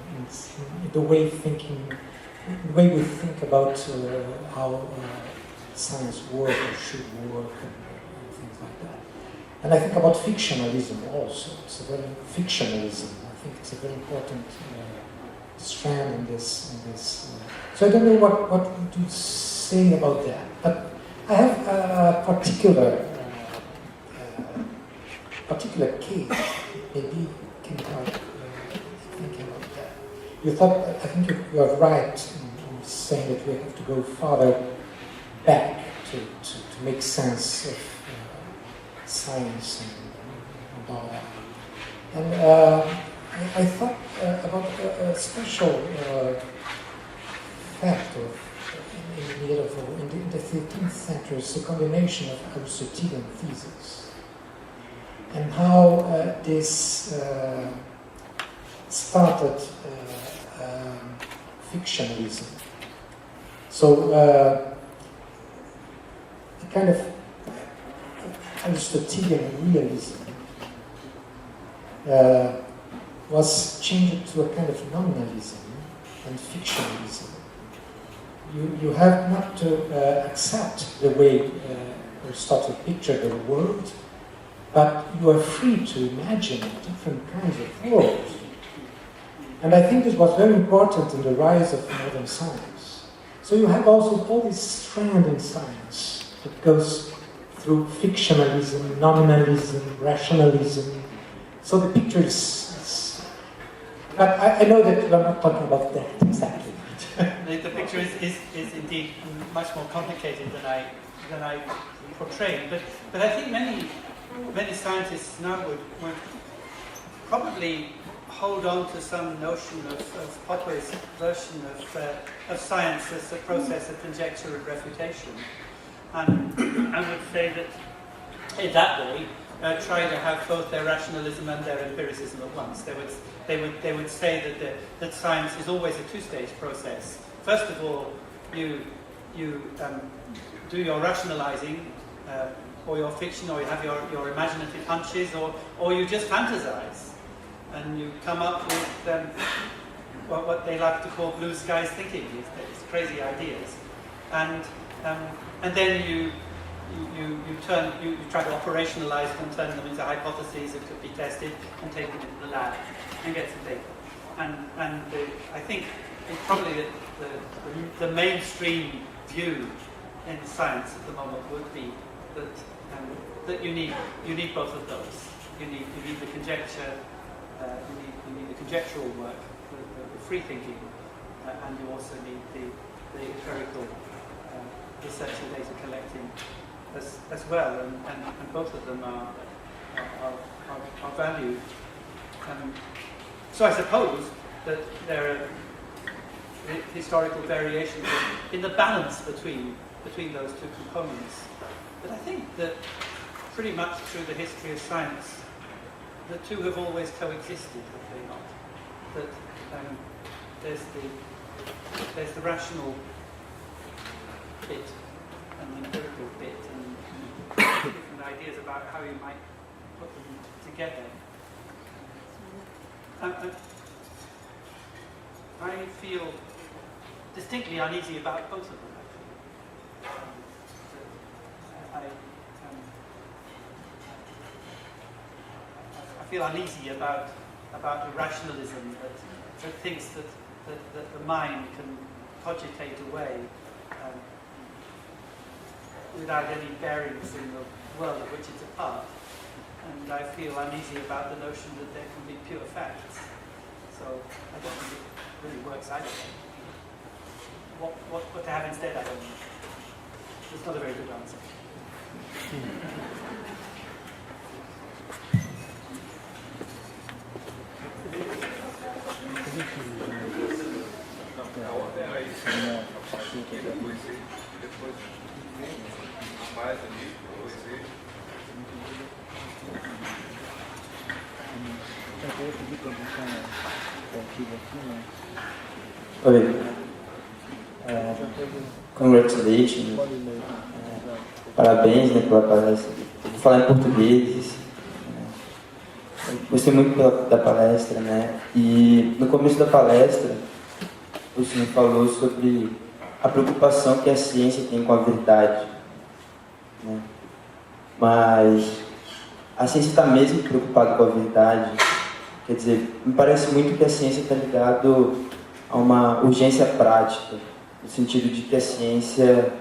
the way we think about how science works or should work and things like that. And I think about fictionalism also. It's a very fictionalism. I think it's a very important strand in this. So I don't know what to say about that. But I have a particular case. Maybe you can help thinking about that. I think you are right in saying that we have to go farther back to make sense of science and all that. And I thought about a special fact in the 13th century, it's the combination of Aristotelian thesis and how this started fictionalism. So a kind of Aristotelian realism was changed to a kind of nominalism and fictionalism. You have not to accept the way Aristotle pictured the world, but you are free to imagine different kinds of worlds. And I think this was very important in the rise of modern science. So you have also all this strand in science that goes through fictionalism, nominalism, rationalism. So the picture is but I know that we're not talking about that exactly. The picture is indeed much more complicated than I portrayed. But I think many scientists now would probably hold on to some notion of Popper's version of science as a process of conjecture and refutation, and I would say that in that way try to have both their rationalism and their empiricism at once. They would say that science is always a two-stage process. First of all, you do your rationalizing, or your fiction, or you have your imaginative hunches, or you just fantasize, and you come up with what they like to call blue skies thinking these days, crazy ideas, and then you try to operationalize them, turn them into hypotheses that could be tested, and take them into the lab and get some data. And I think it's probably the mainstream view in science at the moment would be that you need both of those. You need the conjecture, you need the conjectural work, the free thinking, and you also need the empirical research and data collecting as well. And both of them are valued. So I suppose that there are historical variations in the balance between those two components. But I think that pretty much through the history of science, the two have always coexisted, have they not? That there's the rational bit and the empirical bit, and different ideas about how you might put them together. I feel distinctly uneasy about both of them. I feel uneasy about a rationalism that thinks that the mind can cogitate away without any bearings in the world of which it's a part. And I feel uneasy about the notion that there can be pure facts. So I don't think it really works either way. What to have instead, I don't know. It's not a very good answer. Oi. Congratulations. Parabéns, né, pela palestra. Eu vou falar em português. Eu gostei muito da palestra, né? E no começo da palestra, o senhor falou sobre a preocupação que a ciência tem com a verdade, né? Mas a ciência está mesmo preocupada com a verdade? Quer dizer, me parece muito que a ciência está ligada a uma urgência prática, no sentido de que a ciência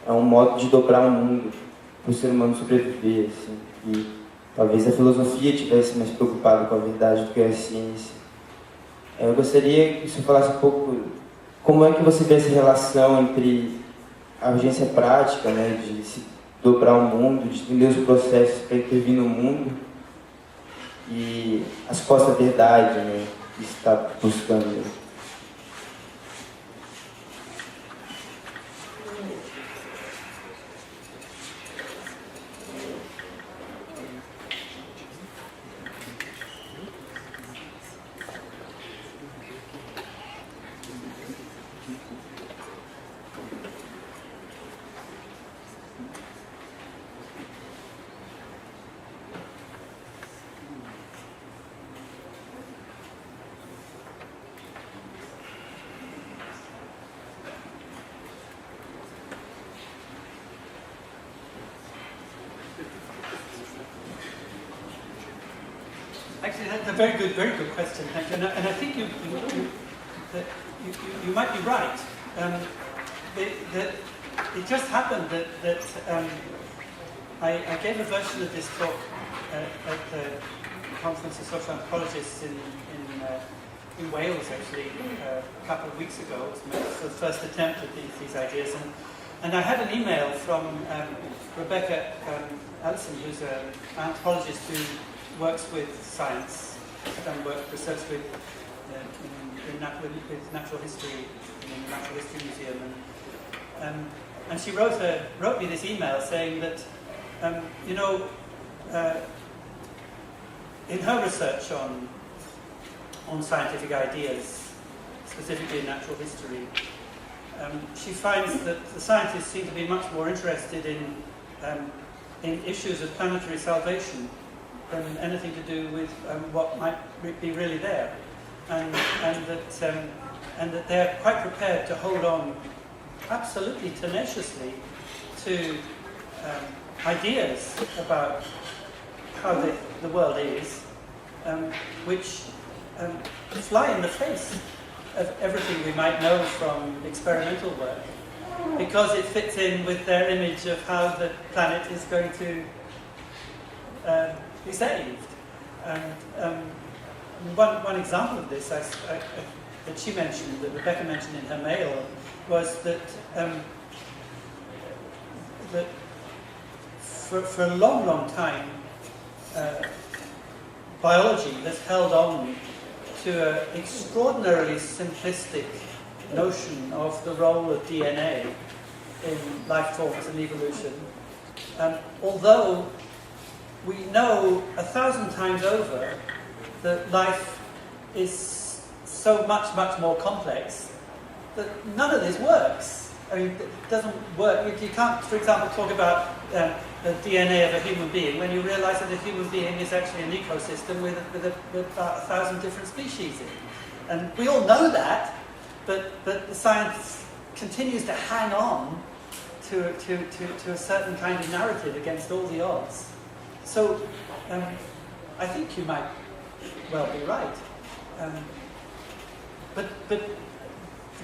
é um modo de dobrar o mundo para o ser humano sobreviver, assim, e talvez a filosofia tivesse mais preocupada com a verdade do que a ciência. Eu gostaria que você falasse um pouco como é que você vê essa relação entre a urgência prática, né, de se dobrar o mundo, de entender os processos para intervir no mundo, e a suposta verdade, né, que se está buscando. Actually, that's a very good question. Thank you. And I think you might be right. It just happened that I gave a version of this talk at the Conference of Social Anthropologists in Wales, actually, a couple of weeks ago. It was the first attempt at these ideas. And I had an email from Rebecca Ellison, who's an anthropologist who works with science, done research with natural history in the Natural History Museum, and she wrote me this email saying that in her research on scientific ideas, specifically in natural history, she finds that the scientists seem to be much more interested in issues of planetary salvation than anything to do with what might be really there, and that they're quite prepared to hold on absolutely tenaciously to ideas about how the world is, which fly in the face of everything we might know from experimental work, because it fits in with their image of how the planet is going to be saved. And one example of this that she mentioned, that Rebecca mentioned in her mail, was that that for a long time biology has held on to an extraordinarily simplistic notion of the role of DNA in life forms and evolution. Although we know 1,000 times over that life is so much more complex that none of this works. I mean, it doesn't work. You can't, for example, talk about the DNA of a human being when you realize that a human being is actually an ecosystem with about 1,000 different species in it. And we all know that, but the science continues to hang on to a certain kind of narrative against all the odds. So I think you might well be right. But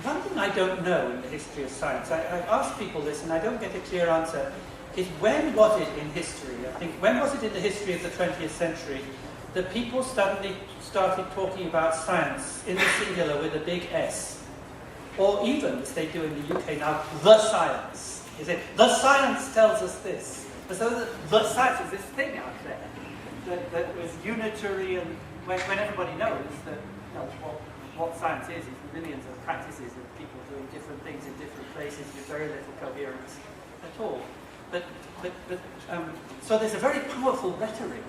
one thing I don't know in the history of science, I ask people this and I don't get a clear answer, is when was it in history, I think, when was it in the history of the 20th century that people suddenly started talking about science in the singular with a big S? Or even, as they do in the UK now, the science. You say, the science tells us this. So the science is this thing out there that was unitary, and when everybody knows that what science is millions of practices of people doing different things in different places with very little coherence at all. So there's a very powerful rhetoric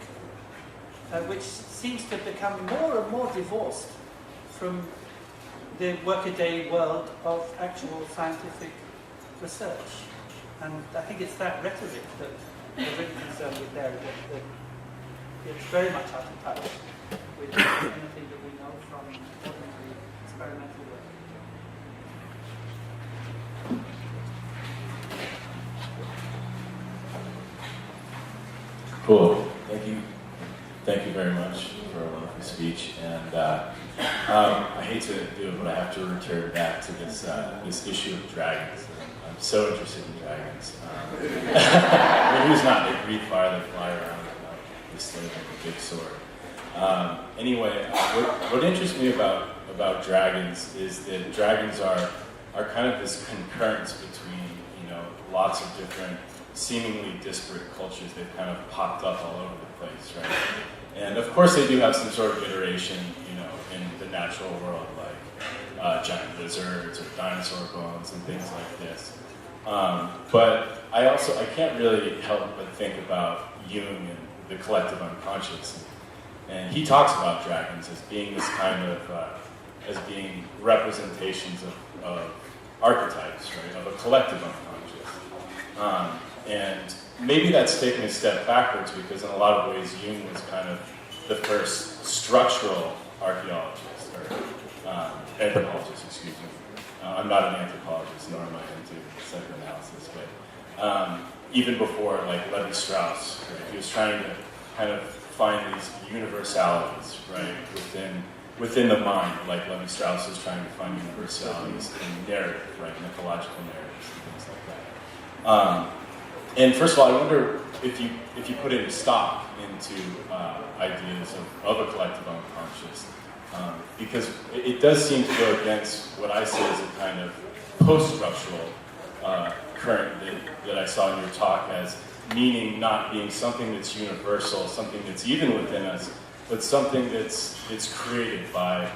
which seems to become more and more divorced from the workaday world of actual scientific research. And I think it's that rhetoric that we're really concerned with there, that it's very much out of touch with anything that we know from ordinary experimental work. Cool. Thank you very much for a wonderful speech. And I hate to do it, but I have to return back to this issue of dragons. I'm so interested in dragons. I mean, who's not? They breathe fire, they fly around, they slay like a big sword. Anyway, what interests me about dragons is that dragons are kind of this concurrence between, lots of different seemingly disparate cultures. They've kind of popped up all over the place, right? And of course they do have some sort of iteration, in the natural world, like giant lizards or dinosaur bones and things like this. But I can't really help but think about Jung and the collective unconscious. And he talks about dragons as being this kind of, as being representations of archetypes, right, of a collective unconscious. And maybe that's taking a step backwards because in a lot of ways Jung was kind of the first structural archaeologist, or anthropologist, excuse me. I'm not an anthropologist, nor am I into psychoanalysis, but even before like Levi-Strauss, right, he was trying to kind of find these universalities, right, within the mind, like Levi-Strauss is trying to find universalities in narrative, right, mythological narratives and things like that. And first of all, I wonder if you put any stock into ideas of a collective unconscious, because it does seem to go against what I see as a kind of post-structural current that I saw in your talk as meaning not being something that's universal, something that's even within us, but something that's created by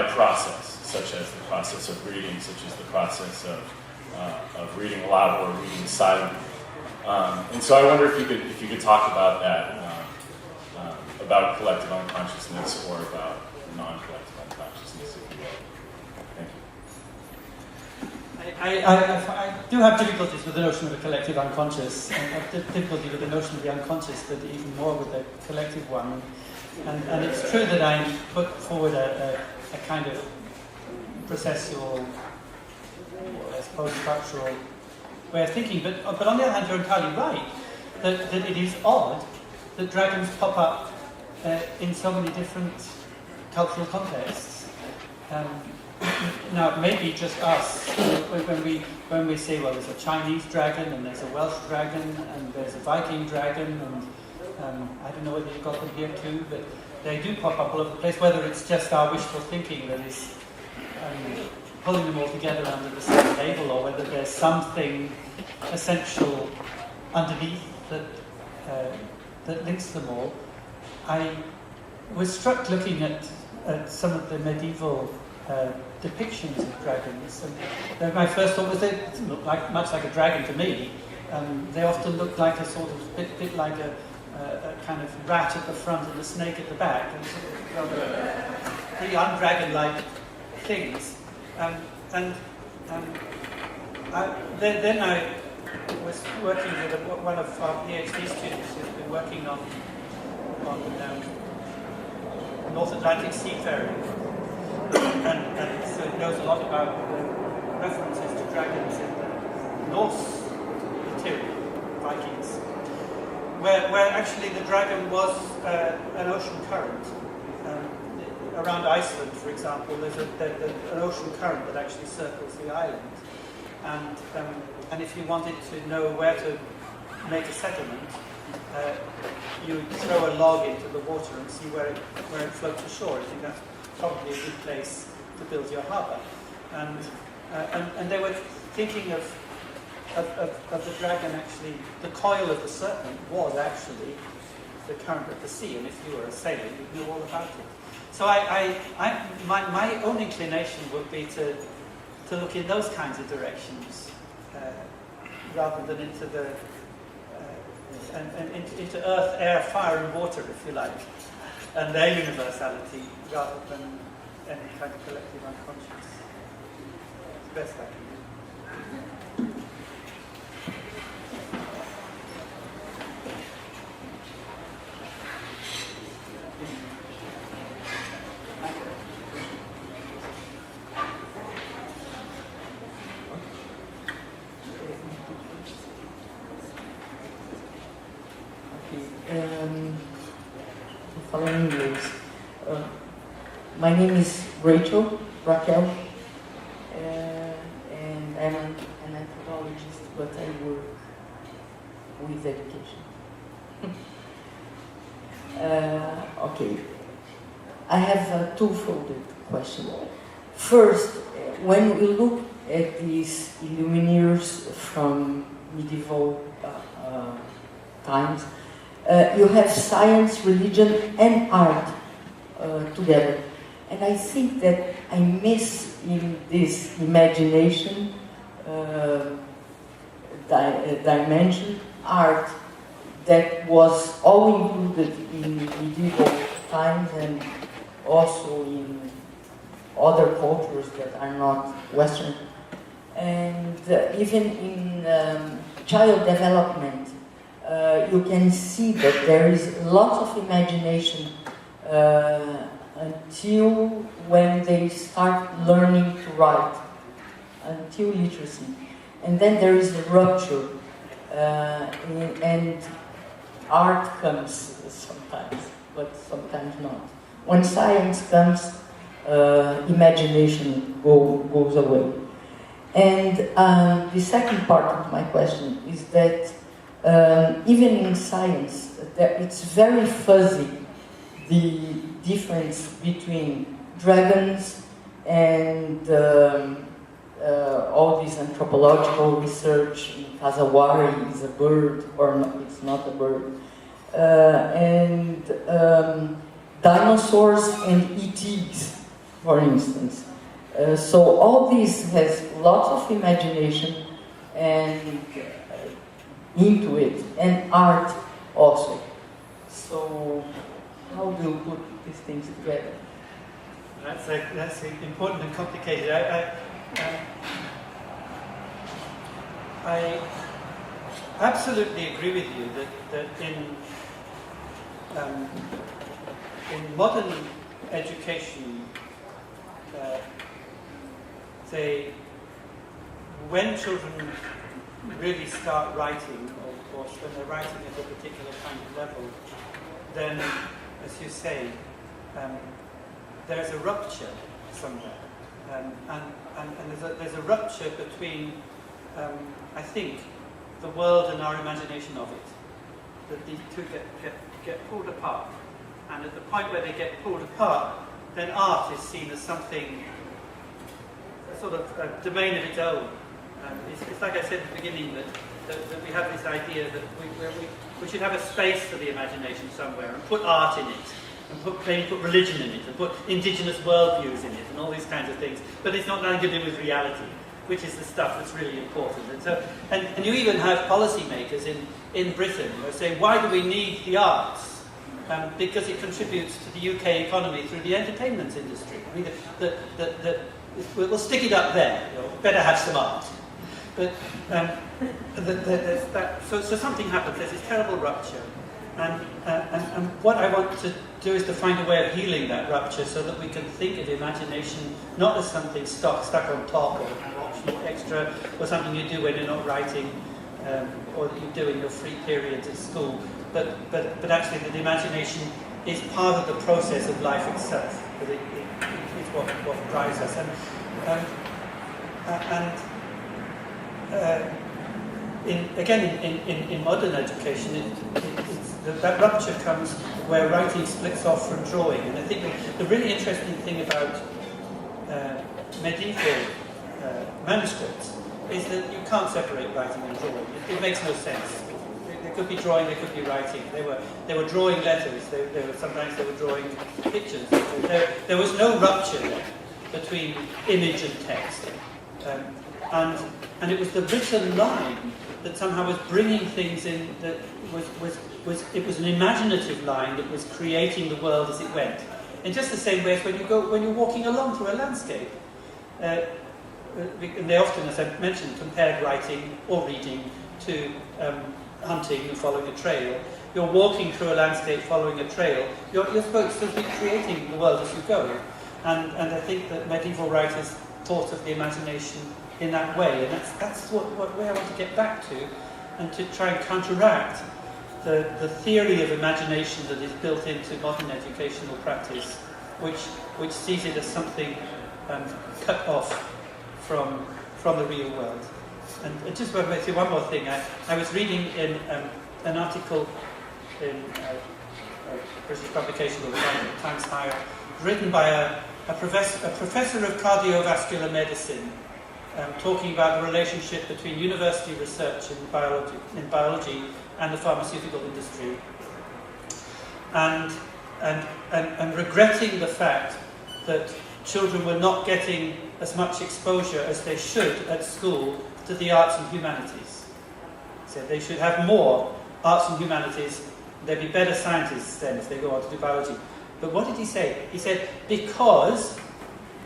process, such as the process of reading, such as the process of reading aloud or reading silently. And so I wonder if you could talk about that, about collective unconsciousness or about non-collective unconsciousness, if you will. Thank you. I do have difficulties with the notion of a collective unconscious, and I have difficulty with the notion of the unconscious, but even more with the collective one. And it's true that I put forward a kind of processual, or I suppose structural way of thinking, but on the other hand, you're entirely right that it is odd that dragons pop up in so many different cultural contexts. Now, maybe just us, when we say, well, there's a Chinese dragon, and there's a Welsh dragon, and there's a Viking dragon, and I don't know whether you've got them here too, but they do pop up all over the place, whether it's just our wishful thinking that is pulling them all together under the same label, or whether there's something essential underneath that links them all. I was struck looking at some of the medieval depictions of dragons, and my first thought was they didn't look much like a dragon to me. They often looked like a sort of bit like a kind of rat at the front and a snake at the back, and sort of rather pretty un-dragon-like things. Then I was working with one of our PhD students who's been working on North Atlantic seafaring, and so he knows a lot about the references to dragons in the Norse material, Vikings, where actually the dragon was an ocean current. Around Iceland, for example, there's an ocean current that actually circles the island, and if you wanted to know where to make a settlement, you would throw a log into the water and see where it floats ashore. I think that's probably a good place to build your harbour. And they were thinking of the dragon. Actually, the coil of the serpent was actually the current of the sea, and if you were a sailor, you'd know all about it. So my own inclination would be to look in those kinds of directions rather than into into earth, air, fire, and water, if you like, and their universality rather than any kind of collective unconscious. It's the best I can do. falar em inglês. My name is Raquel, and I'm an anthropologist, but I work with education. Okay, I have a two-folded question. First, when we look at these Illumineers from medieval times, you have science, religion, and art together. And I think that I miss in this imagination dimension art that was all included in medieval times and also in other cultures that are not Western. And even in child development, you can see that there is lots of imagination until when they start learning to write, until literacy. And then there is a rupture, and art comes sometimes, but sometimes not. When science comes, imagination goes away. And the second part of my question is that even in science, it's very fuzzy, the difference between dragons and all this anthropological research in Cassowary is a bird or not, it's not a bird, and dinosaurs and ETs, for instance. So all this has lots of imagination and into it, and art also. So how do you put these things together? That's important and complicated. I absolutely agree with you that in modern education, when children really start writing, or when they're writing at a particular kind of level, then, as you say, there's a rupture somewhere, and there's a rupture between, I think, the world and our imagination of it. That these two get pulled apart, and at the point where they get pulled apart, then art is seen as something, a sort of a domain of its own. It's like I said at the beginning, that we have this idea that we should have a space for the imagination somewhere, and put art in it, and maybe put religion in it, and put indigenous worldviews in it, and all these kinds of things. But it's not nothing to do with reality, which is the stuff that's really important. And so, and you even have policymakers in Britain who are saying, why do we need the arts? Because it contributes to the UK economy through the entertainment industry. I mean, we'll stick it up there. You know, better have some art. But so something happens. There's this terrible rupture, and what I want to do is to find a way of healing that rupture, so that we can think of imagination not as something stuck on top, or an optional extra, or something you do when you're not writing, or that you do in your free periods at school, but actually that the imagination is part of the process of life itself. That it's what drives us. In modern education, that rupture comes where writing splits off from drawing. And I think the really interesting thing about medieval manuscripts is that you can't separate writing and drawing. It makes no sense. They could be drawing, they could be writing. They were drawing letters. Sometimes they were drawing pictures. There was no rupture there between image and text. And it was the written line that somehow was bringing things in, that it was an imaginative line that was creating the world as it went. In just the same way as when you're walking along through a landscape, and they often, as I mentioned, compared writing or reading to hunting and following a trail. You're walking through a landscape following a trail. You're supposed to be creating the world as you go. And I think that medieval writers thought of the imagination in that way, and that's what way I want to get back to, and to try and counteract the theory of imagination that is built into modern educational practice, which sees it as something cut off from the real world. And just want to say one more thing. I was reading in an article in a British publication called Times Higher, written by a professor of cardiovascular medicine, talking about the relationship between university research in biology and the pharmaceutical industry, and regretting the fact that children were not getting as much exposure as they should at school to the arts and humanities. So they should have more arts and humanities. They'd be better scientists then if they go on to do biology. But what did he say? He said, because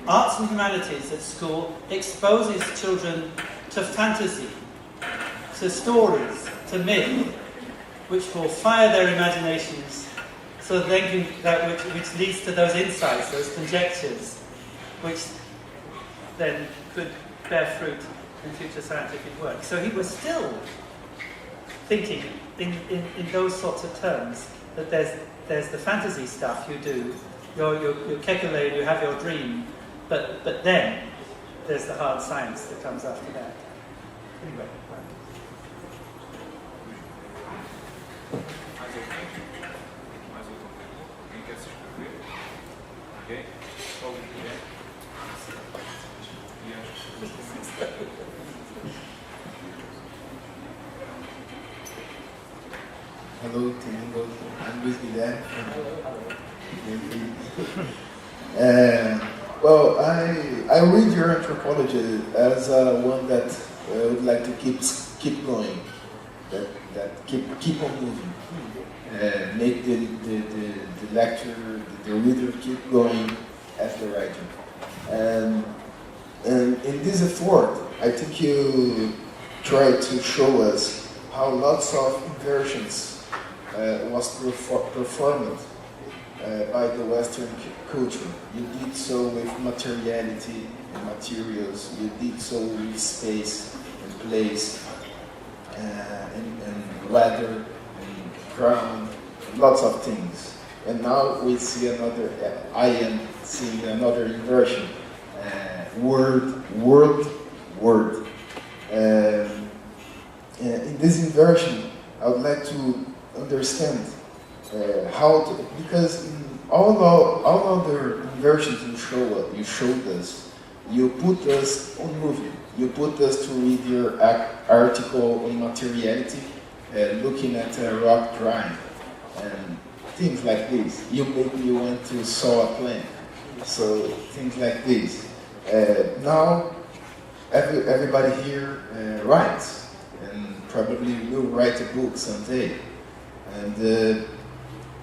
arts and humanities at school exposes children to fantasy, to stories, to myth, which will fire their imaginations, so which leads to those insights, those conjectures, which then could bear fruit in future scientific work. So he was still thinking in those sorts of terms, that there's the fantasy stuff you do, your kekule, you have your dream, but then there's the hard science that comes after that. Anyway. Hello, Tim Ingold. I'm Luis Guilherme from well, I read your Anthropology as one that would like to keep going, that keep on moving, make the lecturer, the reader keep going as the writer. And in this effort, I think you try to show us how lots of inversions was performed by the Western culture. You did so with materiality and materials. You did so with space and place and weather and ground, lots of things. And now we see another. I am seeing another inversion. Word. In this inversion, I would like to understand how to, because in all other inversions you showed us, you put us on moving. You put us to read your article on materiality, looking at rock drying and things like this. You made me want to saw a plant. So things like this. Now everybody here writes, and probably will write a book someday. And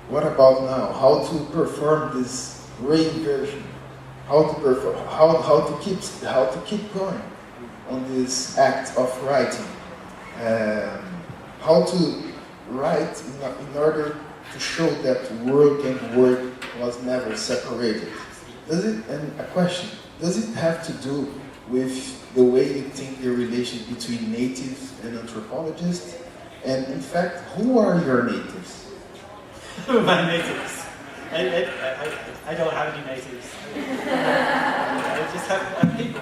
what about now? How to perform this reinversion? How to perform? How to keep going on this act of writing? How to write in order to show that work and word was never separated? And a question: does it have to do with the way you think the relation between natives and anthropologists? And in fact, who are your natives? My natives? I don't have any natives. I just have people.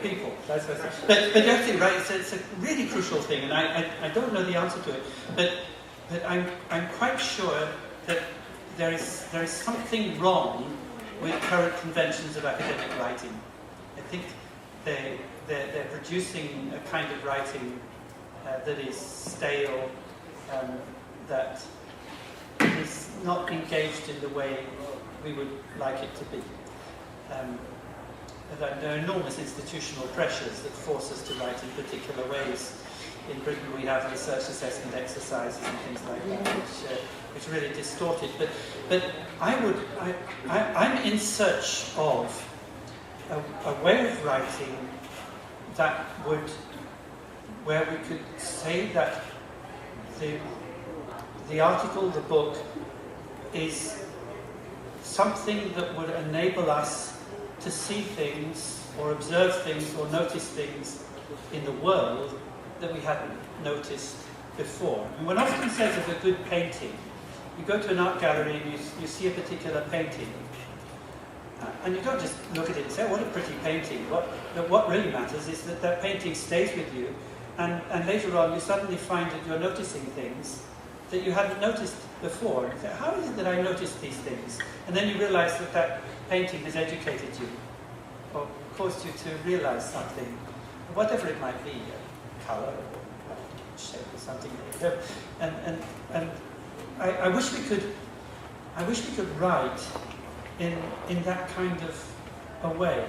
People. That's what I say. But you're absolutely right. It's a really crucial thing, and I don't know the answer to it. But I'm quite sure that there is something wrong with current conventions of academic writing. I think they're producing a kind of writing that is stale, that is not engaged in the way we would like it to be. There are enormous institutional pressures that force us to write in particular ways. In Britain, we have research assessment exercises and things like that, which really distort it. But I'm in search of a way of writing that where we could say that the article, the book, is something that would enable us to see things or observe things or notice things in the world that we hadn't noticed before. And one often says of a good painting, you go to an art gallery and you see a particular painting, and you don't just look at it and say, oh, what a pretty painting. What really matters is that that painting stays with you, and later on you suddenly find that you're noticing things that you hadn't noticed before. And you say, how is it that I noticed these things? And then you realize that that painting has educated you, or caused you to realize something, whatever it might be, a colour or shape or something. And I wish we could write in that kind of a way,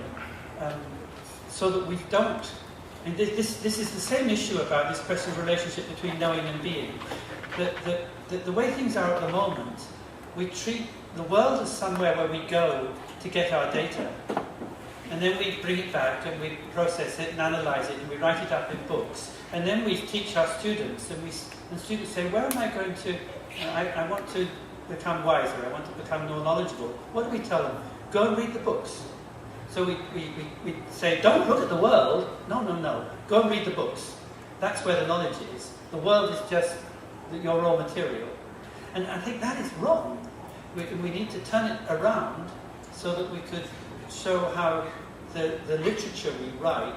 so that we don't. And this is the same issue about this question of relationship between knowing and being. That the way things are at the moment, we treat the world as somewhere where we go to get our data, and then we bring it back and we process it and analyze it and we write it up in books, and then we teach our students, and students say, where am I going to? I want to become wiser, I want to become more knowledgeable. What do we tell them? Go and read the books. So we say, don't look at the world. No. Go and read the books. That's where the knowledge is. The world is just your raw material. And I think that is wrong. We need to turn it around so that we could show how the literature we write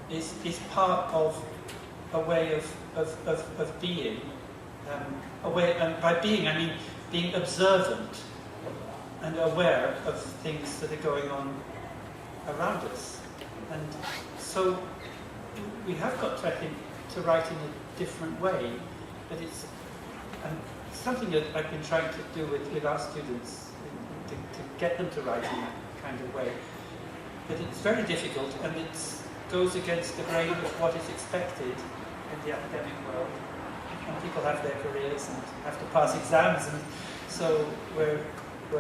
is part of a way of being. And by being, I mean being observant and aware of things that are going on around us. And so we have got to, I think, to write in a different way, but it's something that I've been trying to do with our students, to get them to write in that kind of way. But it's very difficult, and it goes against the grain of what is expected in the academic world. And people have their careers and have to pass exams, and so we're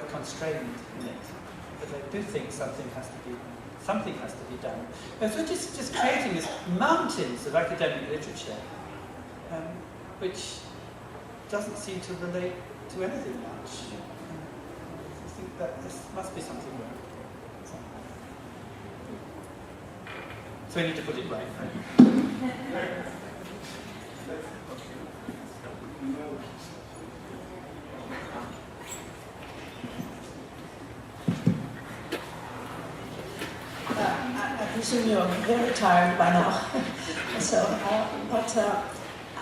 constrained in it. But I do think something has to be done. And so just creating these mountains of academic literature, which doesn't seem to relate to anything much. I think that there must be something wrong. So we need to put it right. I presume you're very tired by now.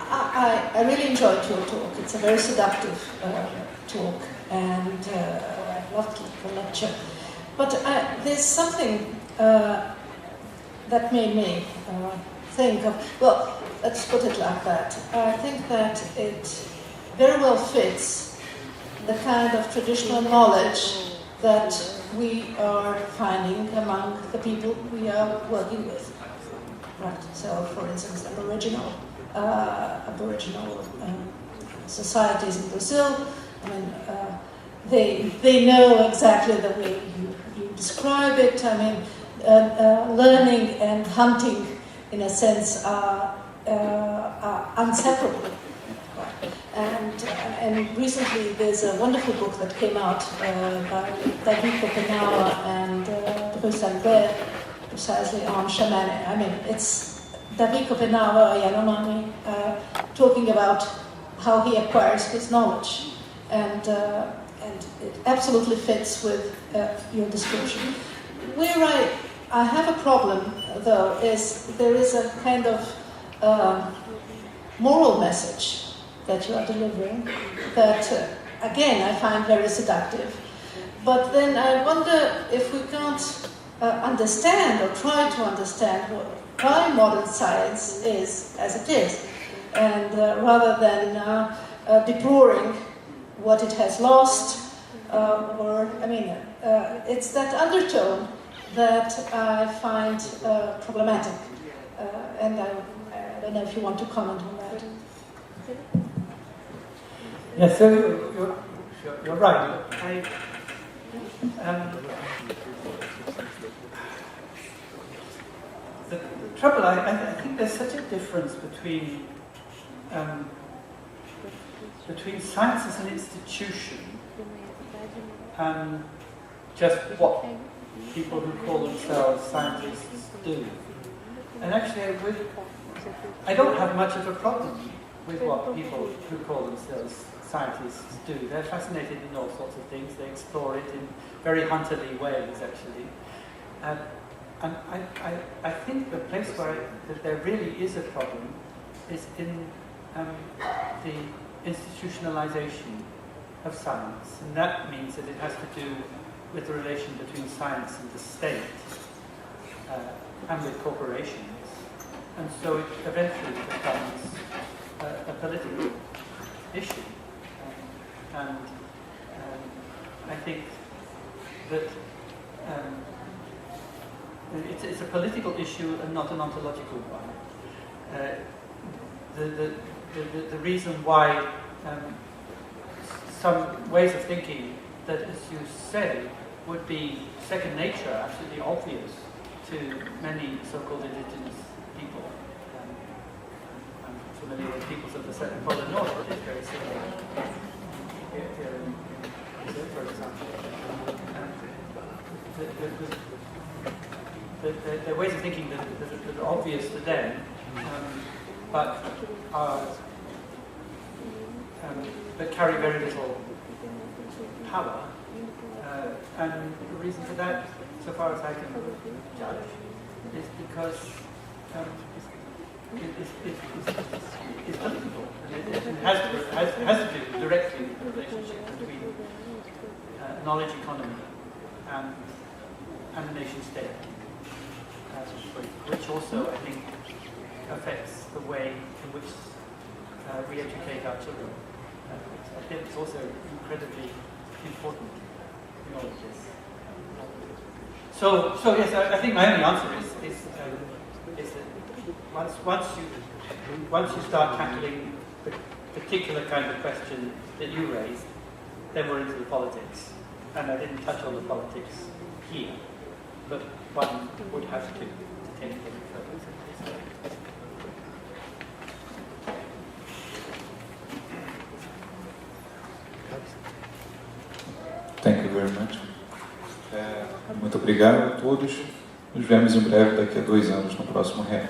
I really enjoyed your talk. It's a very seductive talk, and I loved the lecture. But there's something that made me think of, well, let's put it like that. I think that it very well fits the kind of traditional knowledge that we are finding among the people we are working with. Right. So, for instance, Aboriginal societies in Brazil. I mean, they know exactly the way you describe it. I mean, learning and hunting, in a sense, are inseparable. And recently there's a wonderful book that came out by David Kopenawa and Bruce Albert, precisely on shamanic. I mean, it's David Kopenawa, Yanomami, talking about how he acquires his knowledge, and it absolutely fits with your description. Where I have a problem, though, is there is a kind of moral message that you are delivering that, again, I find very seductive. But then I wonder if we can't understand or try to understand why modern science is as it is, and rather than deploring what it has lost, it's that undertone that I find problematic. And I don't know if you want to comment on that. Yes, so you're right. The trouble, I think there's such a difference between science as an institution and just what people who call themselves scientists do. And actually, I don't have much of a problem with what people who call themselves scientists do. They're fascinated in all sorts of things. They explore it in very hunterly ways, actually. And I think the place that there really is a problem is in the institutionalization of science. And that means that it has to do with the relation between science and the state, and with corporations. And so it eventually becomes a political issue. And I think that it's a political issue and not an ontological one. The reason why some ways of thinking that, as you say, would be second nature, absolutely obvious to many so-called indigenous people. I'm familiar with peoples of the Southern Polar North, but it's very similar here in Brazil, for example. The ways of thinking that are obvious to them, but carry very little power. And the reason for that, so far as I can judge, is because it's political. And it has to do directly with the relationship between knowledge economy and the nation state, which also, I think, affects the way in which we educate our children. I think it's also incredibly important in all of this. So yes, I think my only answer is that once you start tackling the particular kind of question that you raised, then we're into the politics. And I didn't touch on the politics here, but one would have to take it further. Thank you very much. Muito obrigado a todos. Nos vemos em breve, daqui a 2 anos, no próximo Rede.